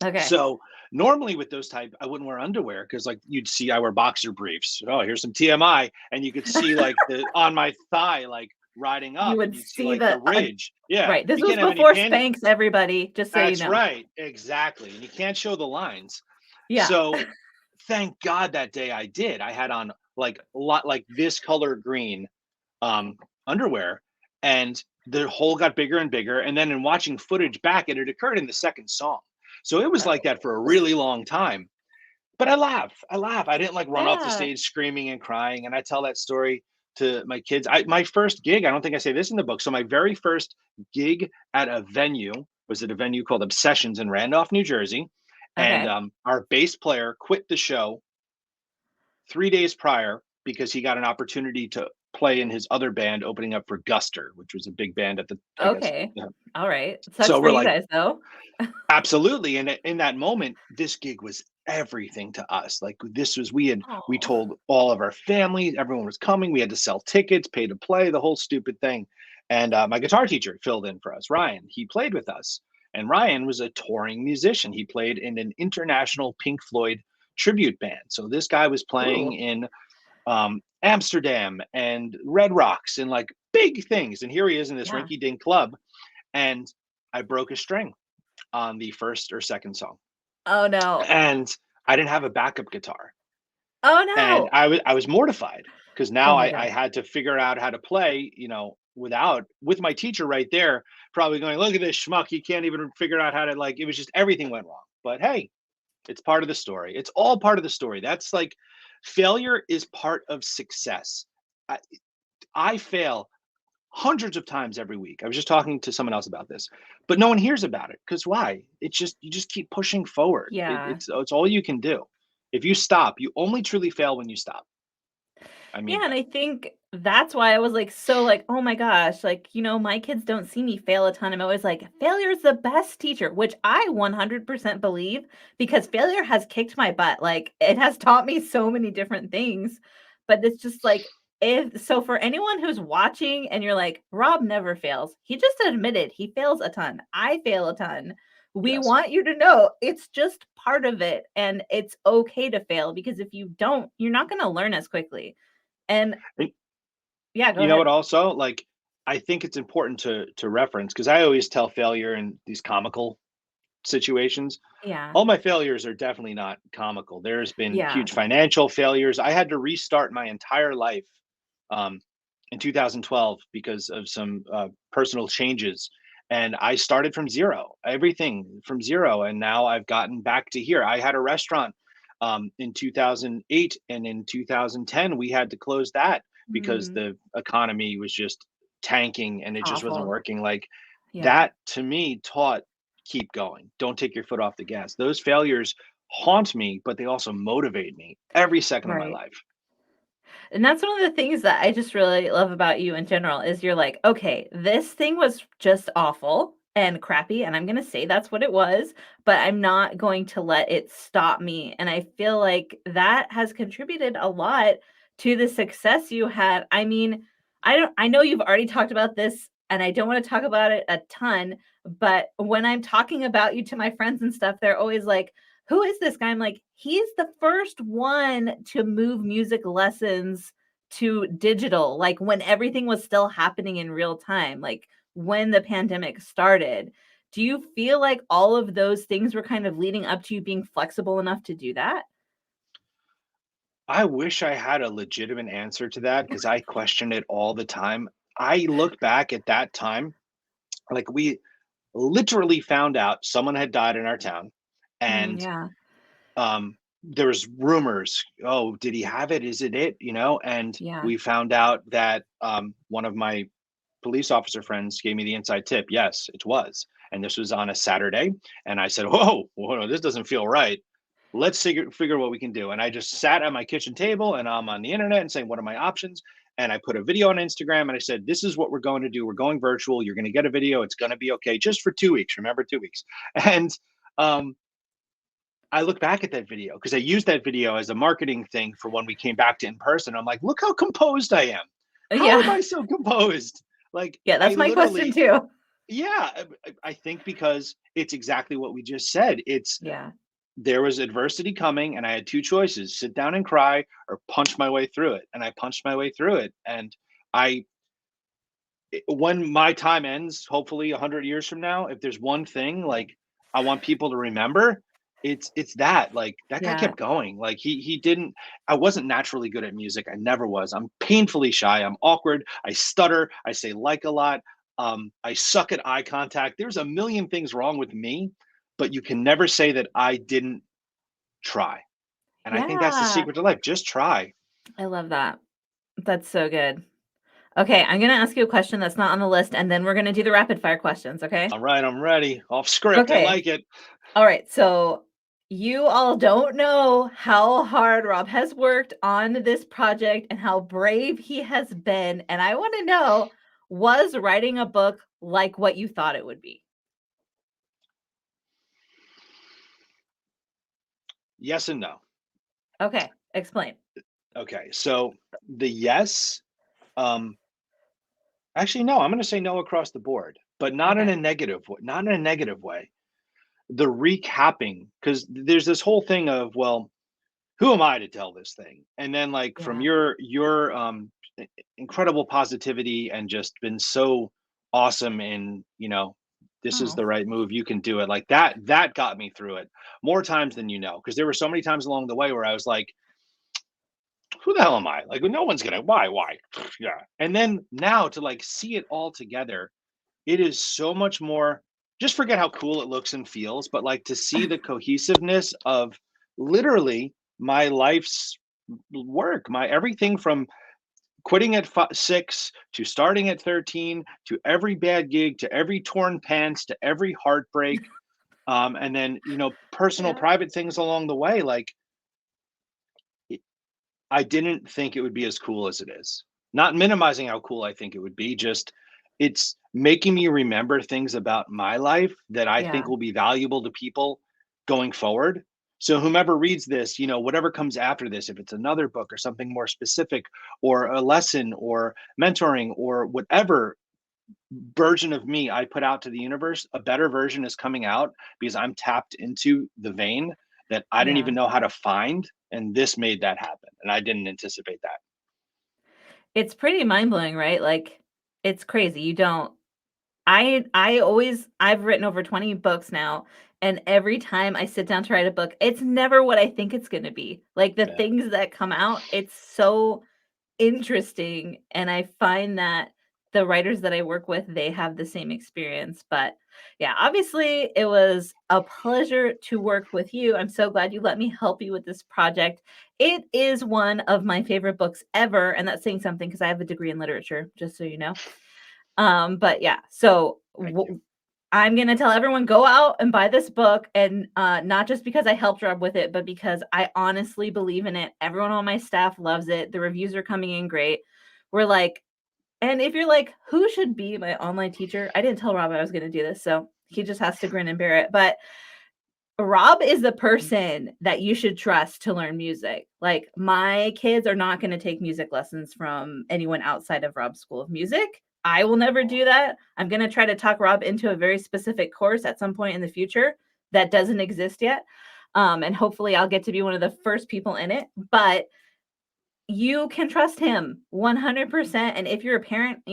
Okay. So normally with those type, I wouldn't wear underwear because like you'd see I wear boxer briefs. Oh, here's some TMI, and you could see like the on my thigh like riding You up, and would you'd see see like the the ridge. Yeah, right, this you was can't have any before panty. Spanx, everybody, just so you That's know. right, exactly, and you can't show the lines. Yeah. So thank God that day I did. I had on like a lot like this color green underwear, and the hole got bigger and bigger. And then in watching footage back, it had occurred in the second song. So it was like that for a Oh. really long time. But I laugh. I laugh. I didn't like run off the Yeah. stage screaming and crying. And I tell that story to my kids. My first gig, I don't think I say this in the book. So my very first gig at a venue was at a venue called Obsessions in Randolph, New Jersey. And Okay. our bass player quit the show 3 days prior because he got an opportunity to play in his other band opening up for Guster, which was a big band at the, I guess. Okay. Yeah. Alright. Sucks So for we're you like, guys, though. absolutely. And in that moment, this gig was everything to us. Like this was, we Oh. told all of our families, everyone was coming. We had to sell tickets, pay to play, the whole stupid thing. And my guitar teacher filled in for us, Ryan. He played with us, and Ryan was a touring musician. He played in an international Pink Floyd tribute band. So this guy was playing Ooh, in Amsterdam and Red Rocks and like big things. And here he is in this yeah. rinky dink club. And I broke a string on the first or second song. Oh, no. And I didn't have a backup guitar. Oh, And no. I was mortified because Oh now my I god. had to figure out how to play, without with my teacher right there, probably going, look at this schmuck. He can't even figure out how to like, it was just everything went wrong. But hey, it's part of the story. It's all part of the story. That's like failure is part of success. I, I fail hundreds of times every week. I was just talking to someone else about this, but no one hears about it because why? It's just you just keep pushing forward. Yeah. It's all you can do. If you stop, you only truly fail when you stop. I mean Yeah, and that. I think that's why I was, like, so, like, "Oh my gosh," like, my kids don't see me fail a ton. I'm always like, "Failure is the best teacher," which I 100% believe because failure has kicked my butt. Like, it has taught me so many different things, but it's just like if so for anyone who's watching and you're like, "Rob never fails." He just admitted he fails a ton. I fail a ton. We Yes. want you to know it's just part of it, and it's okay to fail because if you don't, you're not gonna learn as quickly. And And yeah, go you know ahead. what also? Like I think it's important to reference because I always tell failure in these comical situations. Yeah. All my failures are definitely not comical. There's been Yeah. huge financial failures. I had to restart my entire life um, in 2012 because of some personal changes. And I started from zero, everything from zero. And now I've gotten back to here. I had a restaurant in 2008, and in 2010, we had to close that because Mm, the economy was just tanking and it just wasn't awful. working. Like Yeah. that to me taught keep going. Don't take your foot off the gas. Those failures haunt me, but they also motivate me every second of my Right. life. And that's one of the things that I just really love about you in general is you're like, "Okay, this thing was just awful and crappy, and I'm gonna say that's what it was, but I'm not going to let it stop me." And I feel like that has contributed a lot to the success you had. I mean, I know you've already talked about this, and I don't wanna talk about it a ton, but when I'm talking about you to my friends and stuff, they're always like, who is this guy? I'm like, he's the first one to move music lessons to digital, like when everything was still happening in real time, like when the pandemic started. Do you feel like all of those things were kind of leading up to you being flexible enough to do that? I wish I had a legitimate answer to that because I question it all the time. I look back at that time, like we literally found out someone had died in our town, Mm, and yeah, there was rumors. Oh, did he have it? Is it it? And yeah. we found out that one of my police officer friends gave me the inside tip. Yes, it was. And this was on a Saturday. And I said, whoa, this doesn't feel right. Let's figure what we can do. And I just sat at my kitchen table and I'm on the internet and saying, what are my options? And I put a video on Instagram and I said, this is what we're going to do. We're going virtual. You're going to get a video. It's going to be okay just for 2 weeks. Remember, 2 weeks. And um, I look back at that video because I used that video as a marketing thing for when we came back to in person. I'm like, look how composed I am. How am Yeah. I so composed? Like, Yeah, I that's my question literally, too. yeah, I think because it's exactly what we just said. It's Yeah. there was adversity coming, and I had two choices: sit down and cry, or punch my way through it. And I punched my way through it. And I, when my time ends, hopefully 100 years from now, if there's one thing like I want people to remember, it's that like that guy Yeah. kept going. Like he didn't. I wasn't naturally good at music. I never was. I'm painfully shy. I'm awkward. I stutter. I say like a lot. I suck at eye contact. There's a million things wrong with me, but you can never say that I didn't try. And I think that's the Yeah. secret to life. Just try. I love that. That's so good. Okay, I'm gonna ask you a question that's not on the list, and then we're gonna do the rapid fire questions, okay? All right, I'm ready. Off script. I Okay. like it. All right. So you all don't know how hard Rob has worked on this project and how brave he has been. And I want to know, was writing a book like what you thought it would be? Yes and no. Okay. Explain. Okay, so the yes, um, Actually, no, I'm going to say no across the board, but not in Okay. a negative way. Not in a negative way. The recapping, because there's this whole thing of, well, who am I to tell this thing? And then like from Yeah. incredible positivity and just been so awesome in, this is Oh. the right move, you can do it. Like that got me through it more times than you know, because there were so many times along the way where I was like, who the hell am I? Like, no one's gonna, why? Yeah. And then now to like see it all together, it is so much more, just forget how cool it looks and feels, but like to see the cohesiveness of literally my life's work, my everything from quitting at 6 to starting at 13 to every bad gig to every torn pants to every heartbreak, and then personal Yeah. private things along the way. Like, I didn't think it would be as cool as it is. Not minimizing how cool I think it would be, just it's making me remember things about my life that I think Yeah. will be valuable to people going forward. So whomever reads this, whatever comes after this, if it's another book or something more specific or a lesson or mentoring or whatever version of me I put out to the universe, a better version is coming out because I'm tapped into the vein that I didn't Yeah. even know how to find. And this made that happen. And I didn't anticipate that. It's pretty mind-blowing, right? Like, it's crazy. You don't I've written over 20 books now, and every time I sit down to write a book, it's never what I think it's gonna be. Like, the Yeah. things that come out, it's so interesting, and I find that the writers that I work with, they have the same experience, but yeah, obviously, it was a pleasure to work with you. I'm so glad you let me help you with this project. It is one of my favorite books ever, and that's saying something because I have a degree in literature, just so you know. But yeah, so Thank you. I'm gonna tell everyone go out and buy this book, and not just because I helped Rob with it, but because I honestly believe in it. Everyone on my staff loves it. The reviews are coming in great. We're like, and if you're like, who should be my online teacher? I didn't tell Rob I was gonna do this, so he just has to grin and bear it. But Rob is the person that you should trust to learn music. Like, my kids are not going to take music lessons from anyone outside of Rob's School of Music. I will never do that. I'm going to try to talk Rob into a very specific course at some point in the future that doesn't exist yet. And hopefully I'll get to be one of the first people in it. But you can trust him 100%. And if you're a parent,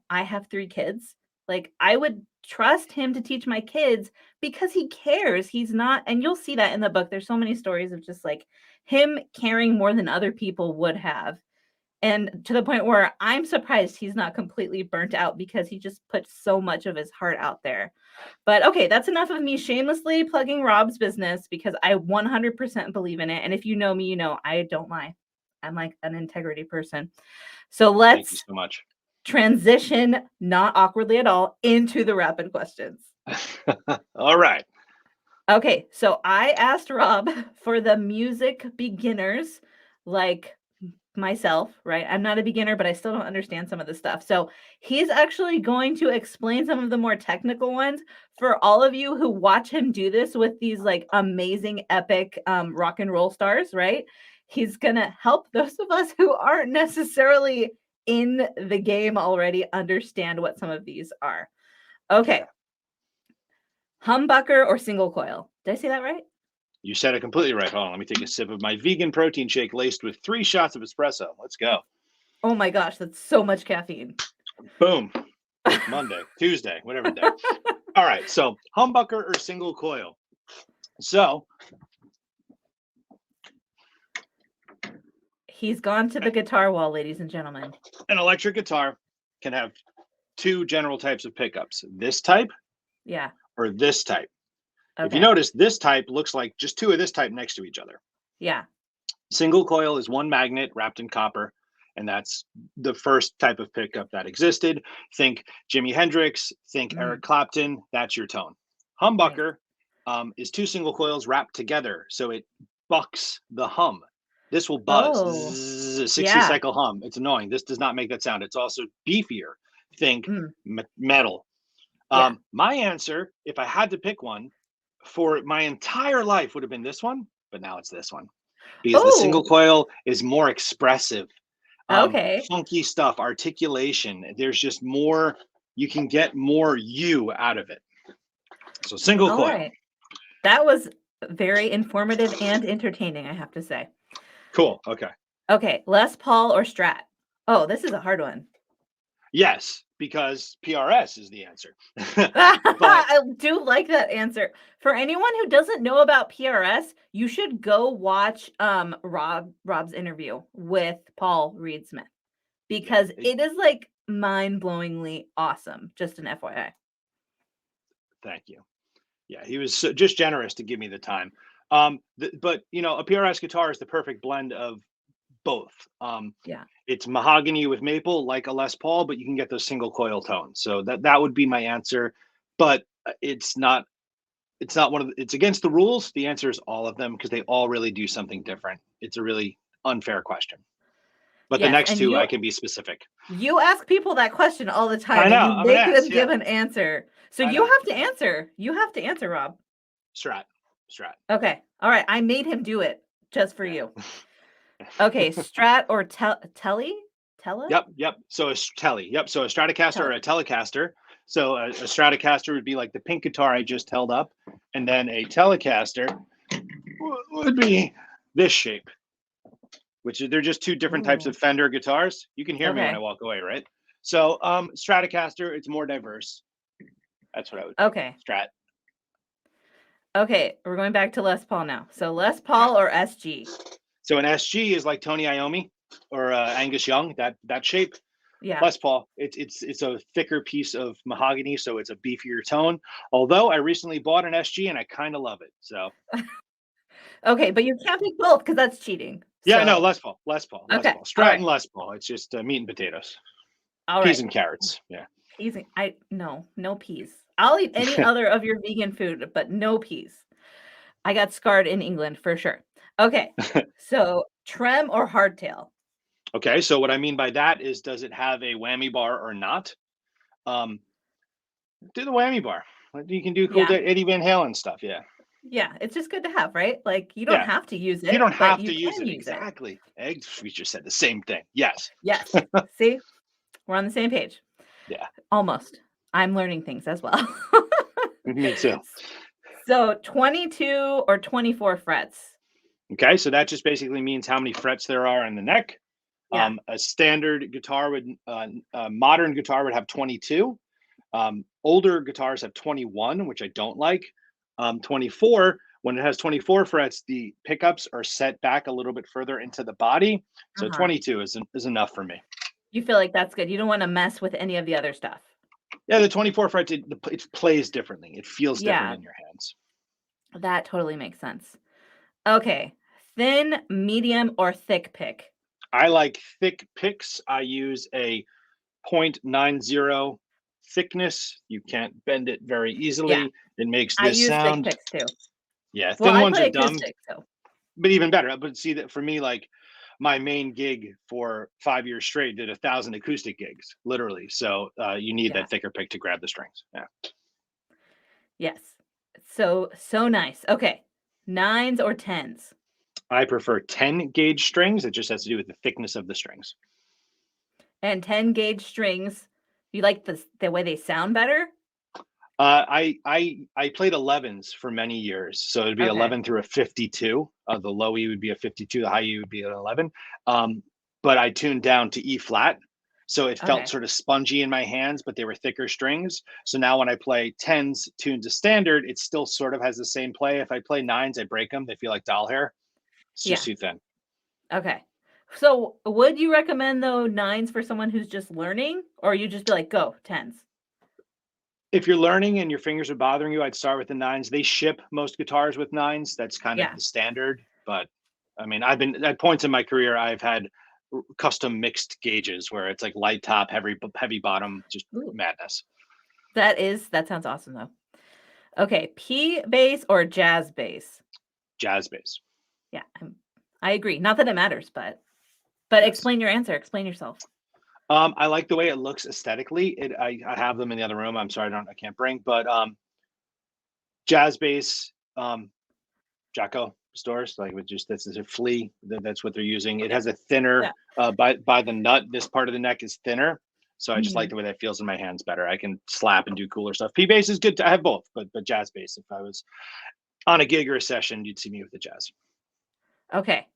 I have 3 kids. Like, I would trust him to teach my kids because he cares. He's not, and you'll see that in the book. There's so many stories of just like him caring more than other people would have. And to the point where I'm surprised he's not completely burnt out because he just puts so much of his heart out there. But okay, that's enough of me shamelessly plugging Rob's business because I 100% believe in it. And if you know me, you know I don't lie. I'm like an integrity person. So Thank you let's so much. transition, not awkwardly at all, into the rapid questions. All right. Okay, so I asked Rob for the music beginners, like myself, right? I'm not a beginner, but I still don't understand some of the stuff. So he's actually going to explain some of the more technical ones for all of you who watch him do this with these like amazing, epic rock and roll stars, right? He's gonna help those of us who aren't necessarily in the game already understand what some of these are. Okay, Yeah. humbucker or single coil? Did I say that right? You said it completely right. Hold on. Let me take a sip of my vegan protein shake laced with 3 shots of espresso. Let's go. Oh my gosh, that's so much caffeine. Boom. Monday, Tuesday, whatever day. All right. So, humbucker or single coil? So, He's gone to the guitar wall, ladies and gentlemen. an electric guitar can have 2 general types of pickups, this type Yeah. or this type. If you Okay. notice, this type looks like just 2 of this type next to each other. Yeah. Single coil is 1 magnet wrapped in copper, and that's the first type of pickup that existed. Think Jimi Hendrix, think Mm, Eric Clapton, that's your tone. nice. Humbucker is 2 single coils wrapped together, so it bucks the hum. This will buzz, Oh, zzz, 60 yeah. cycle hum. It's annoying. This does not make that sound. It's also beefier. Think Mm, metal. yeah. My answer, if I had to pick one for my entire life, would have been this one, but now it's this one because the single Oh, coil is more expressive. Okay. Funky stuff, articulation. There's just more, you can get more you out of it. So single All coil. right. That was very informative and entertaining, I have to say. Cool. Okay. Okay, Les Paul or Strat? Oh, this is a hard one. Yes, because PRS is the answer. But I do like that answer. For anyone who doesn't know about PRS, you should go watch Rob's interview with Paul Reed Smith yeah, because it is like mind-blowingly awesome. Just an FYI. thank you. Yeah, he was just generous to give me the time. But a PRS guitar is the perfect blend of both. Yeah. It's mahogany with maple, like a Les Paul, but you can get those single coil tones. So that would be my answer. But it's not. It's not one of. It's against the rules. The answer is all of them because they all really do something different. It's a really unfair question. But the Yes, next and two, you I can be specific. you ask people that question all the I time know. and you I'm an make ass. them Yeah, give an answer. So I you know. have to answer. You have to answer, Rob. Strat, Strat. Okay. All right. I made him do it just for you. Yeah. Okay, Strat or Telly? Tella? Yep. So a telly. Yep. So a Stratocaster or Telly. a Telecaster. So a Stratocaster would be like the pink guitar I just held up, and then a Telecaster would be this shape, which they're just two different types Ooh. of Fender guitars. You can hear me when I Okay. walk away, right? So Stratocaster, it's more diverse. That's what I would pick. Okay. Strat. Okay. We're going back to Les Paul now. So Les Okay. Paul or SG? So an SG is like Tony Iommi or Angus Young, that shape. Yeah. Les Paul, it's a thicker piece of mahogany, so it's a beefier tone. Although I recently bought an SG and I kind of love it. So Okay, but you can't pick both because that's cheating. yeah, no, So, Les okay. Paul, All Strat right. and Les Paul. It's just meat and potatoes, All peas right. and carrots. Yeah. Peas. No peas. I'll eat any other of your vegan food, but no peas. I got scarred in England for sure. Okay. So, trem or hardtail? Okay, so what I mean by that is, does it have a whammy bar or not? Um, do the whammy bar. You can do cool Yeah. Eddie Van Halen stuff. Yeah, Yeah, it's just good to have, right? Like, you don't yeah. have to use You it, don't but have you to use can it use it. exactly. Eggs. We just said the same thing. Yes. Yes. See? We're on the same page. Yeah. Almost. I'm learning things as well. Me too. So, 22 or 24 frets? Okay, so that just basically means how many frets there are on the neck. Yeah. A standard guitar would, a modern guitar would have 22. Older guitars have 21, which I don't like. 24, when it has 24 frets, the pickups are set back a little bit further into the body. So Uh-huh. 22 is enough for me. You feel like that's good. You don't wanna mess with any of the other stuff. Yeah, the 24 frets, it plays differently. It feels different Yeah, in your hands. that totally makes sense. Okay. Thin, medium, or thick pick? I like thick picks. I use a 0.90 thickness. You can't bend it very Yeah, easily. It makes I this use thick sound. picks too. Yeah, Well, thin I ones are play dumb, acoustic, so but even better. But see that for me, like my main gig for 5 years straight did 1,000 acoustic gigs, literally. So you need yeah. that thicker pick to grab the strings. Yeah, Yes. So nice. Okay. Nines or tens? I prefer 10 gauge strings. It just has to do with the thickness of the strings. And 10 gauge strings, you like the way they sound better? I played 11s for many years, so it'd be Okay. 11 through a 52. The low E would be a 52, the high E would be an 11. But I tuned down to E flat, so it felt Okay. sort of spongy in my hands, but they were thicker strings. So now when I play tens tuned to standard, it still sort of has the same play. If I play nines, I break them. They feel like doll hair. It's just Yeah. too thin. Okay. So, would you recommend though nines for someone who's just learning, or you just be like, go tens? If you're learning and your fingers are bothering you, I'd start with the nines. They ship most guitars with nines. That's kind of Yeah. the standard. But I mean, I've been at points in my career, I've had custom mixed gauges where it's like light top, heavy bottom, just Ooh. madness. That sounds awesome though. Okay, P bass or jazz bass? Jazz bass. Yeah, I agree. Not that it matters, but Yes. explain your answer. Explain yourself. I like the way it looks aesthetically. I have them in the other room. I'm sorry, I can't bring, but jazz bass, Jacko, stores, like with just that's a flea. That's what they're using. It Okay. has a thinner Yeah. by the nut. This part of the neck is thinner, so I just like Mhm. the way that feels in my hands better. I can slap and do cooler stuff. P bass is good. I have both, but jazz bass. If I was on a gig or a session, you'd see me with the jazz. Okay.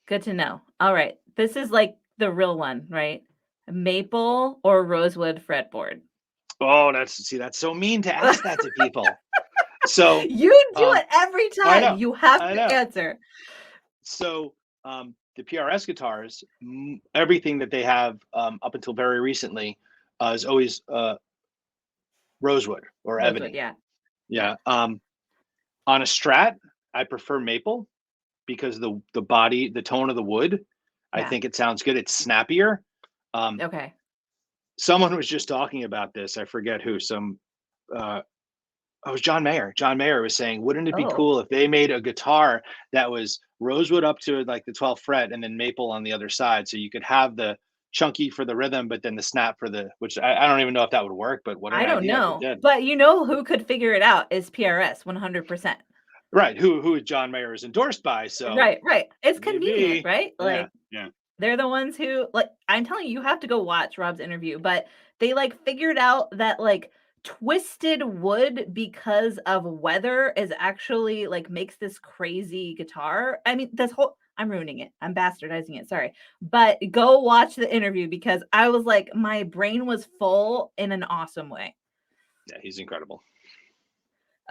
Good to know. All right. This is like the real one, right? Maple or rosewood fretboard? Oh, that's so mean to ask that to people. So, You do um, it every I time. know, You have I to know. answer. So, the PRS guitars, everything that they have up until very recently is always rosewood or Rosewood, ebony. yeah. Yeah. Yeah. On a Strat, I prefer maple because the body, the tone of the wood, I Yeah. think it sounds good. It's snappier. Um, Okay. Someone was just talking about this. I forget who. Uh, Oh, it was John Mayer. John Mayer was saying, wouldn't it be Oh, cool if they made a guitar that was rosewood up to like the 12th fret and then maple on the other side? So you could have the chunky for the rhythm, but then the snap for the, which I don't even know if that would work, but what an I don't idea if it know. did. But you know who could figure it out is PRS 100%. Right. Who John Mayer is endorsed by. So Right, right. It's convenient, maybe. right? Yeah. Like Yeah. they're the ones who like I'm telling you, you have to go watch Rob's interview, but they like figured out that like twisted wood because of weather is actually like makes this crazy guitar. I mean, this whole I'm ruining it. I'm bastardizing it. Sorry. But go watch the interview because I was like my brain was full in an awesome way. Yeah. He's incredible.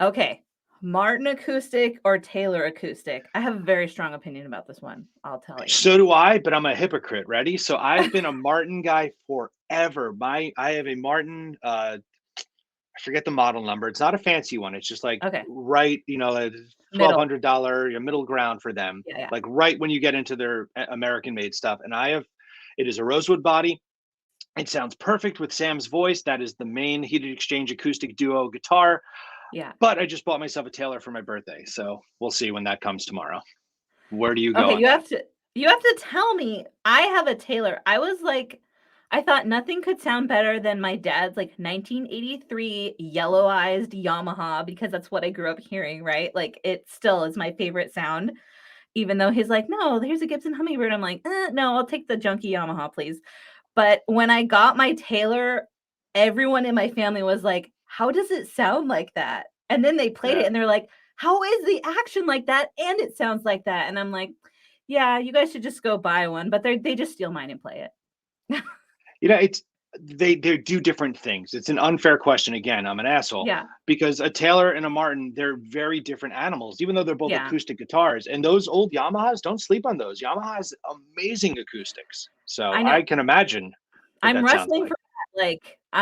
Okay. Martin acoustic or Taylor acoustic? I have a very strong opinion about this one. I'll tell you. So do I, but I'm a hypocrite. Ready? So I've been a Martin guy forever. I have a Martin I forget the model number. It's not a fancy one. It's just like Okay. right, you know, a Middle. $1,200 middle ground for them. Yeah, yeah. Like right when you get into their American made stuff. And I have, it is a rosewood body. It sounds perfect with Sam's voice. That is the main heated exchange acoustic duo guitar. Yeah. But I just bought myself a Taylor for my birthday. So we'll see when that comes tomorrow. Where do you go Okay, on that? you have to tell me. I have a Taylor. I was like I thought nothing could sound better than my dad's like 1983 yellow-eyed Yamaha because that's what I grew up hearing, right? Like it still is my favorite sound, even though he's like, "No, here's a Gibson Hummingbird." I'm like, no, I'll take the junky Yamaha, please." But when I got my Taylor, everyone in my family was like, "How does it sound like that?" And then they played it Yeah. and they're like, "How is the action like that and it sounds like that?" And I'm like, "Yeah, you guys should just go buy one." But they just steal mine and play it. You know, it's they do different things. It's an unfair question. Again, I'm an asshole Yeah, because a Taylor and a Martin, they're very different animals, even though they're both yeah. acoustic guitars. And those old Yamahas, don't sleep on those. Yamaha has amazing acoustics. So I know. I can imagine what I'm that sounds wrestling like. for that.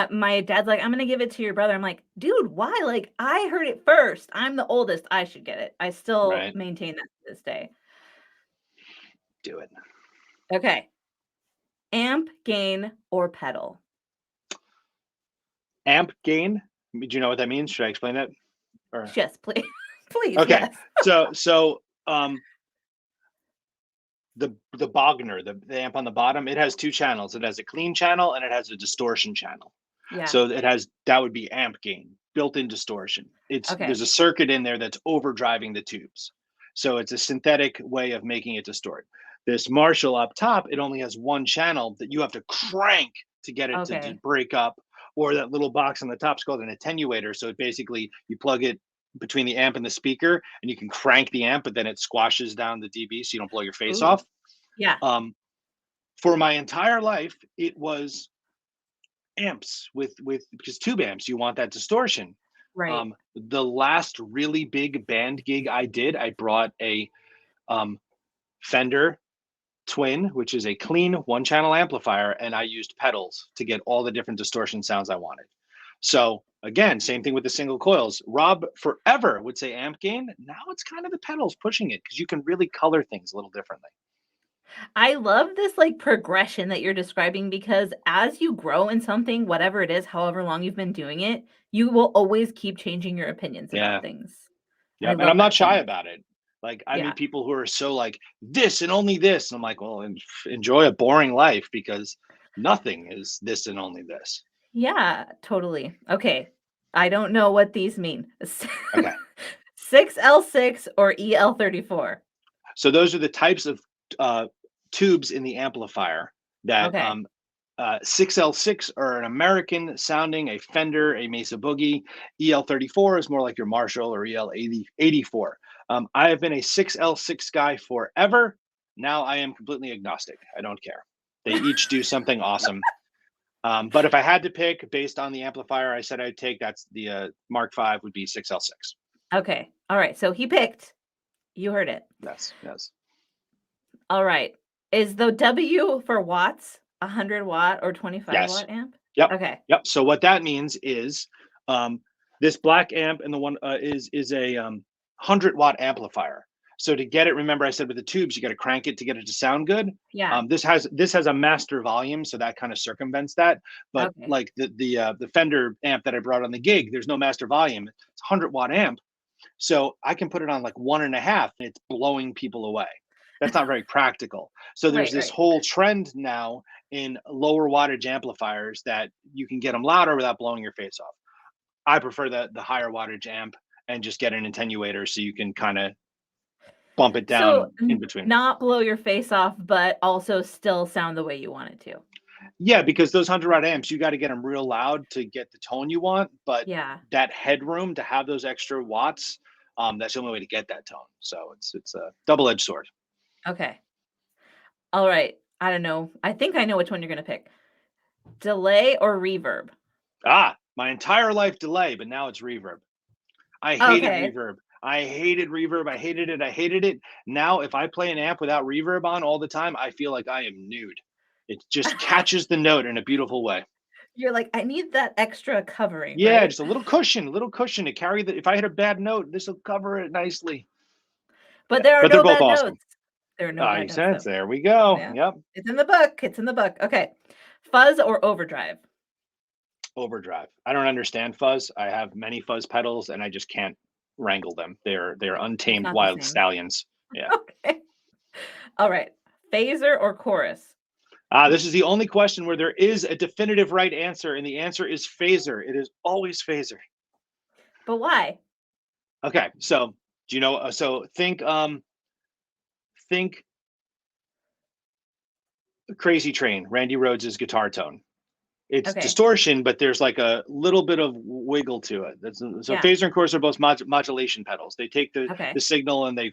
Like, my dad's like, "I'm gonna give it to your brother." I'm like, "Dude, why? Like, I heard it first. I'm the oldest. I should get it." I still Right? maintain that to this day. Do it. Okay. Amp, gain, or pedal? Amp gain. Do you know what that means? Should I explain that? Or Yes, please. Please, okay. yes. So the Bogner, the amp on the bottom, it has two channels. It has a clean channel and it has a distortion channel. Yeah. So it has that would be amp gain, built-in distortion. It's Okay. there's a circuit in there that's overdriving the tubes. So it's a synthetic way of making it distort. This Marshall up top, it only has one channel that you have to crank to get it to Okay. break up, or that little box on the top is called an attenuator. So it basically you plug it between the amp and the speaker, and you can crank the amp, but then it squashes down the dB so you don't blow your face Ooh. off. Yeah. Um, for my entire life, it was amps with because tube amps, you want that distortion. Right. The last really big band gig I did, I brought a um, Fender Twin, which is a clean one channel amplifier, and I used pedals to get all the different distortion sounds I wanted. So again, same thing with the single coils. Rob forever would say amp gain. Now it's kind of the pedals pushing it because you can really color things a little differently. I love this like progression that you're describing because as you grow in something, whatever it is, however long you've been doing it, you will always keep changing your opinions about Yeah. things. I Yep, and love I'm not that so shy much. about it. Like, I Yeah. meet people who are so like this and only this. And I'm like, well, enjoy a boring life because nothing is this and only this. Yeah, totally. Okay. I don't know what these mean. Okay. 6L6 or EL34? So those are the types of uh, tubes in the amplifier that Okay. 6L6 are an American sounding, a Fender, a Mesa Boogie. EL34 is more like your Marshall or EL84. I have been a 6L6 guy forever. Now I am completely agnostic. I don't care. They each do something awesome. But if I had to pick based on the amplifier I said I'd take, that's the Mark V would be 6L6. Okay. All right. So he picked. You heard it. Yes, yes. All right. Is the W for watts 100 watt or 25 Yes. watt amp? Yep. Okay. Yep. So what that means is um, this black amp and the one is a 100-watt amplifier. So to get it, remember I said with the tubes, you got to crank it to get it to sound good. Yeah. This has a master volume, so that kind of circumvents that. But Okay. like the Fender amp that I brought on the gig, there's no master volume. It's a 100-watt amp, so I can put it on like 1.5, and it's blowing people away. That's not very practical. So there's Right, this right. whole trend now in lower wattage amplifiers that you can get them louder without blowing your face off. I prefer the higher wattage amp and just get an attenuator so you can kind of bump it So down in between. not blow your face off, but also still sound the way you want it to. Yeah, because those 100-watt amps, you got to get them real loud to get the tone you want. But Yeah. that headroom to have those extra watts, that's the only way to get that tone. So it's a double-edged sword. Okay. All right. I don't know. I think I know which one you're going to pick. Delay or reverb? My entire life delay, but now it's reverb. I hated Okay. reverb. I hated reverb. I hated it. I hated it. Now, if I play an amp without reverb on all the time, I feel like I am nude. It just catches the note in a beautiful way. You're like, I need that extra covering, Yeah, right? just a little cushion to carry the. If I hit a bad note, this will cover it nicely. But Yeah, there are but they're no both bad awesome. notes. There are no bad Makes notes, sense. though. There we go. Yeah. Yep. It's in the book. It's in the book. Okay. Fuzz or overdrive? Overdrive. I don't understand fuzz. I have many fuzz pedals, and I just can't wrangle them. They're It's untamed not the wild same. stallions. Yeah. Okay. All right. Phaser or chorus? This is the only question where there is a definitive right answer, and the answer is phaser. It is always phaser. But why? Okay, so do you know? So think Crazy Train, Randy Rhoads' guitar tone. It's Okay. distortion, but there's like a little bit of wiggle to it. So Yeah. phaser and chorus are both modulation pedals. They take the Okay. signal and they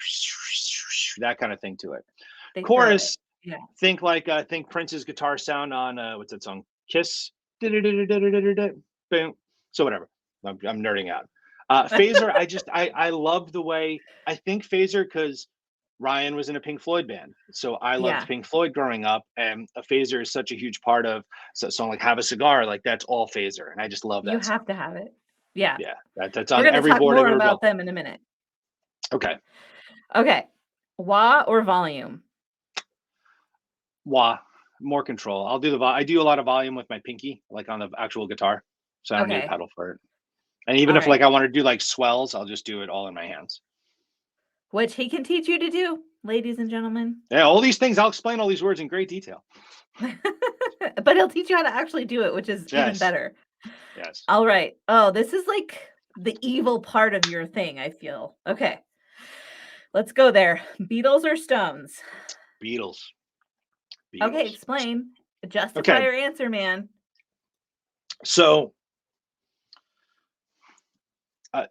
that kind of thing to it. They throw it. Chorus, Yeah. think Prince's guitar sound on what's that song? Kiss. Boom. So whatever. I'm nerding out. Phaser, I love the way I think phaser because Ryan was in a Pink Floyd band, so I loved Yeah. Pink Floyd growing up, and a phaser is such a huge part of so a song like "Have a Cigar," like that's all phaser, and I just love You that song. have to have it. Yeah. Yeah, that's We're on going to every talk board I've more ever about built. them in a minute. Okay, Okay. Wah or volume? wah, more control. I do a lot of volume with my pinky, like on the actual guitar, so I don't need a Okay. pedal for it. And even All if like right. I want to do like swells, I'll just do it all in my hands. Which he can teach you to do, ladies and gentlemen. Yeah, all these things. I'll explain all these words in great detail. But he'll teach you how to actually do it, which is even Yes, better. yes. All right. Oh, this is like the evil part of your thing, I feel. Okay. Let's go there. Beatles or Stones? Beatles, Okay, Beatles. explain. Justify Okay, your answer, man. so I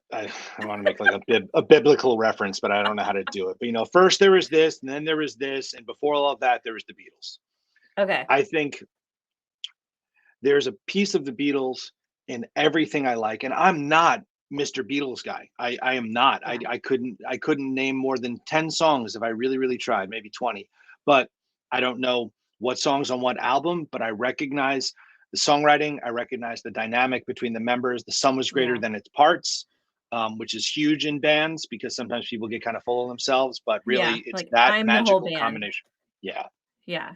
want to make like a biblical reference, but I don't know how to do it. But first there was this, and then there was this, and before all of that, there was the Beatles. Okay. I think there's a piece of the Beatles in everything I like, and I'm not Mr. Beatles guy. I am not. Yeah. I couldn't name more than 10 songs if I really, really tried, maybe 20. But I don't know what songs on what album, but I recognize the songwriting. I recognize the dynamic between the members. The sum was greater Yeah. than its parts, which is huge in bands because sometimes people get kind of full of themselves, but Yeah. really it's Like that I'm the whole magical band. combination. Yeah. Yeah.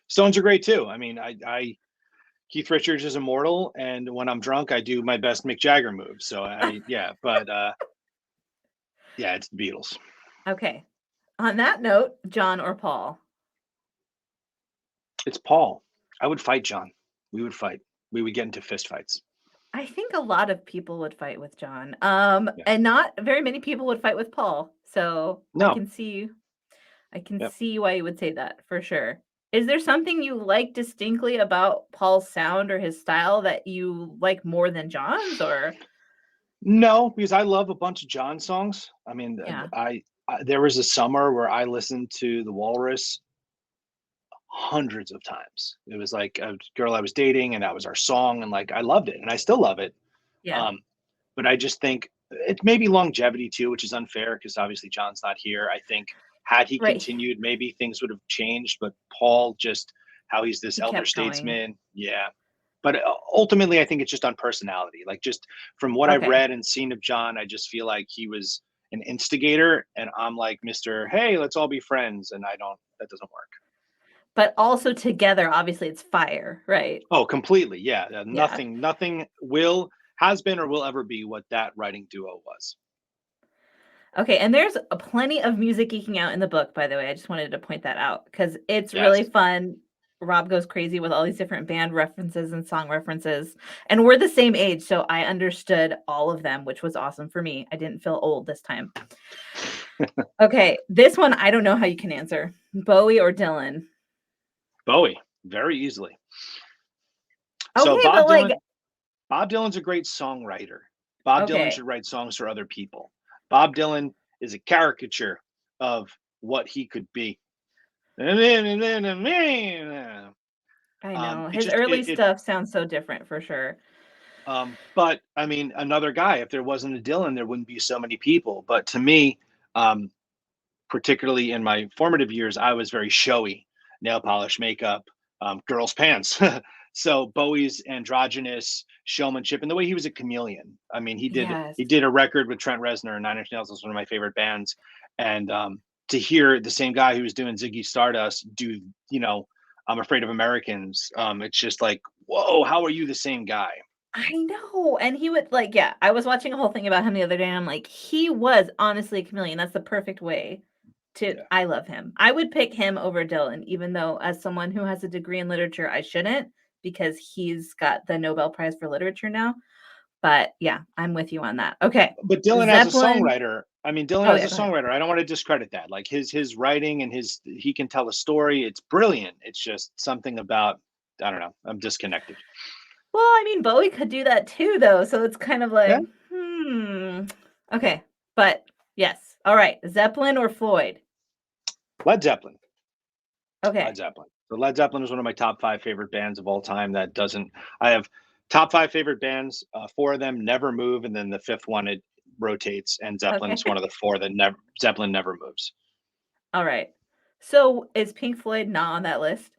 Stones are great too. I mean, I Keith Richards is immortal, and when I'm drunk, I do my best Mick Jagger moves. So yeah, but yeah, it's the Beatles. Okay. On that note, John or Paul? It's Paul. I would fight John. We would fight. We would get into fist fights. I think a lot of people would fight with John. Yeah. And not very many people would fight with Paul. So I No, can see I can Yep. see why you would say that for sure. Is there something you like distinctly about Paul's sound or his style that you like more than John's or No, because I love a bunch of John songs. I mean, yeah. there was a summer where I listened to The Walrus hundreds of times. It was like a girl I was dating, and that was our song, and like I loved it, and I still love it. Yeah. Um, but I just think it may be longevity too, which is unfair because obviously John's not here. I think had he Right. continued, maybe things would have changed. But Paul, just how he's this He elder kept going. statesman, yeah. But ultimately, I think it's just on personality. Like just from what I've Okay. read and seen of John, I just feel like he was an instigator, and I'm like Mister. Hey, let's all be friends, and I don't. That doesn't work. But also together, obviously it's fire, right? Oh, completely. Yeah. Yeah. Nothing will has been or will ever be what that writing duo was. Okay, and there's a plenty of music geeking out in the book, by the way. I just wanted to point that out because it's really Yes. fun. Rob goes crazy with all these different band references and song references. And we're the same age, so I understood all of them, which was awesome for me. I didn't feel old this time. Okay, this one I don't know how you can answer. Bowie or Dylan? Bowie, very easily. So Okay, but like, Bob Dylan's a great songwriter. Bob Dylan okay, should write songs for other people. Bob Dylan is a caricature of what he could be. I know It his just early it stuff sounds so different for sure. but I mean another guy, if there wasn't a Dylan, there wouldn't be so many people. But to me, um, particularly in my formative years, I was very showy, nail polish, makeup, girls' pants. So Bowie's androgynous showmanship and the way he was a chameleon. I mean, Yes, he did a record with Trent Reznor, and Nine Inch Nails was one of my favorite bands. And to hear the same guy who was doing Ziggy Stardust do, you know, I'm Afraid of Americans. It's just like, whoa, how are you the same guy? I know, and he would like, yeah, I was watching a whole thing about him the other day, and I'm like, he was honestly a chameleon. That's the perfect way to Yeah. I love him. I would pick him over Dylan, even though as someone who has a degree in literature, I shouldn't because he's got the Nobel Prize for Literature now. But yeah, I'm with you on that. Okay. But Dylan as a Zeppelin. songwriter, I mean, Dylan Oh as a yeah, go ahead. songwriter, I don't want to discredit that. Like his writing and his he can tell a story. It's brilliant. It's just something about I don't know. I'm disconnected. Well, I mean, Bowie could do that too, though. So it's kind of Yeah, like, hmm. Okay. But yes. All right. Zeppelin or Floyd? Led Zeppelin. Led Okay. Zeppelin. So Led Zeppelin is one of my top five favorite bands of all time. That doesn't. I have top five favorite bands. Four of them never move, and then the fifth one it rotates. And Okay. Zeppelin's one of the four that never Zeppelin never moves. All right. So is Pink Floyd not on that list?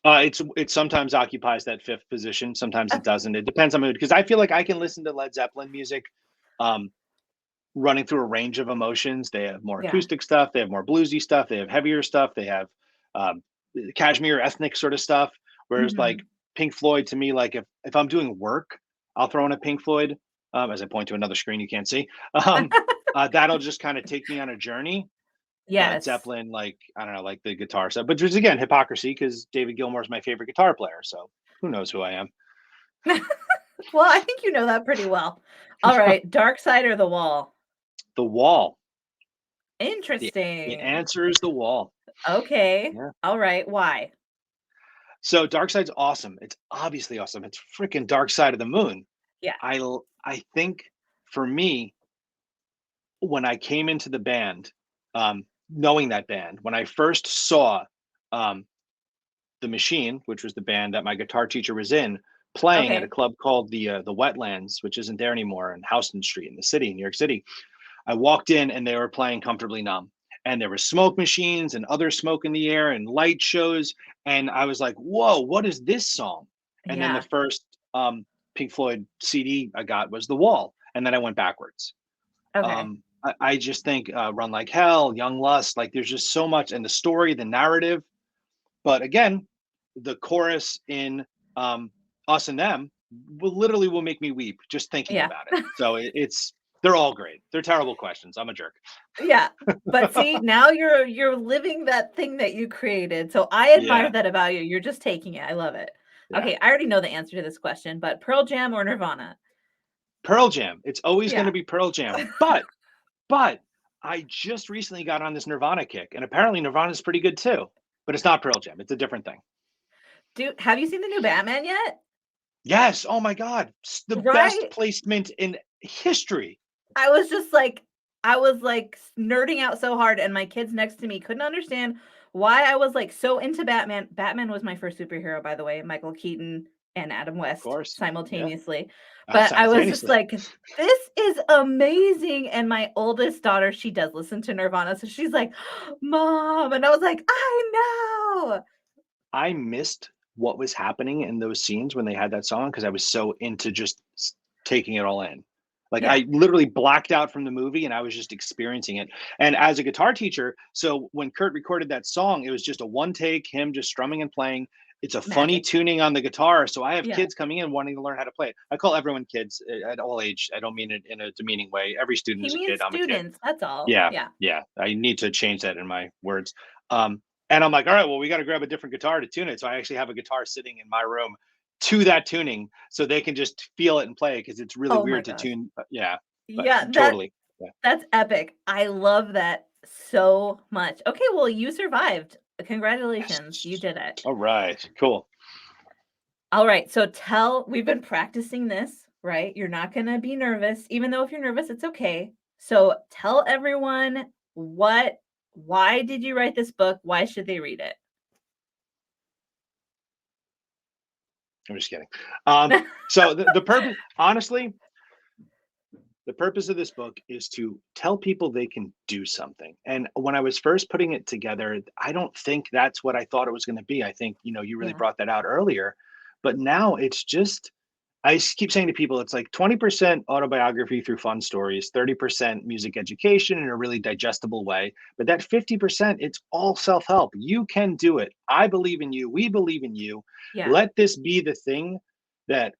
It sometimes occupies that fifth position. Sometimes it doesn't. It depends on mood because I feel like I can listen to Led Zeppelin music, um, running through a range of emotions. They have more Yeah. acoustic stuff. They have more bluesy stuff. They have heavier stuff. They have um, cashmere ethnic sort of stuff. Whereas like Mhm. Pink Floyd to me, like if I'm doing work, I'll throw in a Pink Floyd. As I point to another screen you can't see. Um, that'll just kind of take me on a journey. But Yes. Zeppelin, like I don't know, like the guitar stuff. But there's again hypocrisy because David Gilmour's my favorite guitar player. So who knows who I am? Well, I think you know that pretty well. All right, Dark Side or the Wall? The Wall. The Interesting. answer is The Wall. Okay. Yeah. All right, why? So Dark Side's awesome. It's obviously awesome. It's freaking Dark Side of the Moon. Yeah. I think for me, when I came into the band, knowing that band, when I first saw um, the Machine, which was the band that my guitar teacher was in, playing at a Okay. club called the Wetlands, which isn't there anymore, in Houston Street in the city, New York City. I walked in and they were playing Comfortably Numb. And there were smoke machines and other smoke in the air and light shows. And I was like, whoa, what is this song? And then the Yeah. first Pink Floyd CD I got was The Wall. And then I went backwards. Okay. I just think Run Like Hell, Young Lust, like there's just so much. And the story, the narrative. But again, the chorus in Us and Them will make me weep just thinking Yeah. about it. So it's they're all great. They're terrible questions. I'm a jerk. Yeah. But see, now you're living that thing that you created. So I admire Yeah, that about you. You're just taking it. I love it. yeah. Okay, I already know the answer to this question, but Pearl Jam or Nirvana? Pearl Jam. It's always going to Yeah. be Pearl Jam. But I just recently got on this Nirvana kick, and apparently Nirvana is pretty good too, but it's not Pearl Jam. It's a different thing. Dude, have you seen the new Batman yet? Yes. Oh my God. The best Right? placement in history. I was just like I was, like, nerding out so hard, and my kids next to me couldn't understand why I was, like, so into Batman. Batman was my first superhero, by the way, Michael Keaton and Adam Of West course. Yeah. simultaneously. But I was just Simultaneously. like, "This is amazing," and my oldest daughter, she does listen to Nirvana, so she's like, "Mom," and I was like, "I know." I missed what was happening in those scenes when they had that song because I was so into just taking it all in. Like Yeah, I literally blacked out from the movie and I was just experiencing it. And as a guitar teacher, so when Kurt recorded that song, it was just a one take, him just strumming and playing. It's a funny magic. tuning on the guitar. So I have Yeah. kids coming in wanting to learn how to play it. I call everyone kids at all age. I don't mean it in a demeaning way. Every student He is a means kid. I'm a kid. students, that's all. Yeah, Yeah. yeah. I need to change that in my words. And I'm like, all right, well, we got to grab a different guitar to tune it. So I actually have a guitar sitting in my room to that tuning so they can just feel it and play it because it's really Oh my weird to gosh. tune. Yeah, but Yeah, totally. Yeah. that's epic. I love that so much. Okay, well, you survived. Congratulations, you Yes. did it. All right. Cool. All right, so we've been practicing this, right? You're not gonna be nervous, even though if you're nervous, it's okay. So tell everyone why did you write this book? Why should they read I'm just kidding. So the purpose, honestly, the purpose of this book is to tell people they can do something. And when I was first putting it together, I don't think that's what I thought it was going to be. I think, you really Yeah, brought that out earlier. But now it's just, keep saying to people, it's like 20% autobiography through fun stories, 30% music education in a really digestible way. But that 50%, it's all self help. You can do it. I believe in you. We believe in you. yeah, Let this be the thing that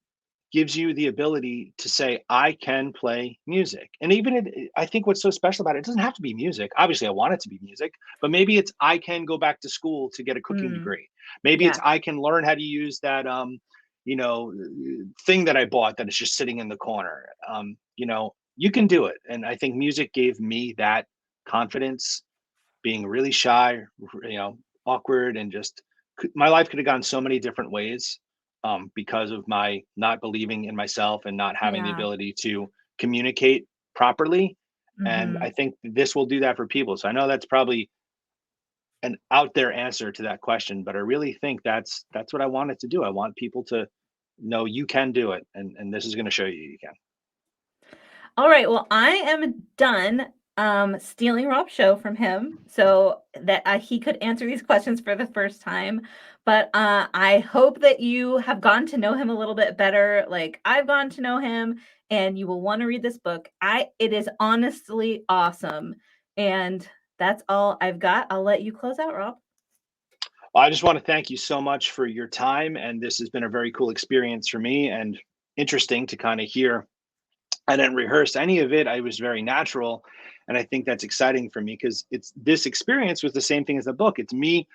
gives you the ability to say, I can play music. And even I think what's so special about it, it doesn't have to be music. Obviously, I want it to be music, but maybe it's I can go back to school to get a cooking mm, degree. Maybe it's yeah, I can learn how to use that you know, thing that I bought that is just sitting in the corner. You can do it. And I think music gave me that confidence, being really shy, awkward, and just my life could have gone so many different ways because of my not believing in myself and not having the yeah, ability to communicate properly. And I mhm. think this will do that for people. So I know that's probably an out there answer to that question, but I really think that's what I want it to do. I want people to know you can do it, and this is going to show you you can. All right, well, I am done, stealing Rob's show from him so that, he could answer these questions for the first time, but, I hope that you have gotten to know him a little bit better like I've gotten to know him, and you will wanna read this book. It is honestly awesome, and that's all I've got. I'll let you close out, Rob. Well, I just want to thank you so much for your time, and this has been a very cool experience for me and interesting to kind of hear. I didn't rehearse any of it. I was very natural. And I think that's exciting for me because it's this experience was the same thing as the book. It's me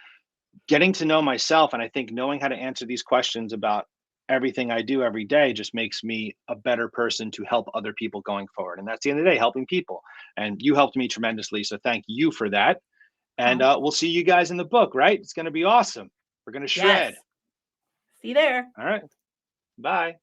getting to know myself. And I think knowing how to answer these questions about everything I do every day just makes me a better person to help other people going forward. And that's the end of the day, helping people. And you helped me tremendously. So thank you for that. And Oh, we'll see you guys in the book, right? It's going to be awesome. We're going to shred. yes. See you there. All right. Bye.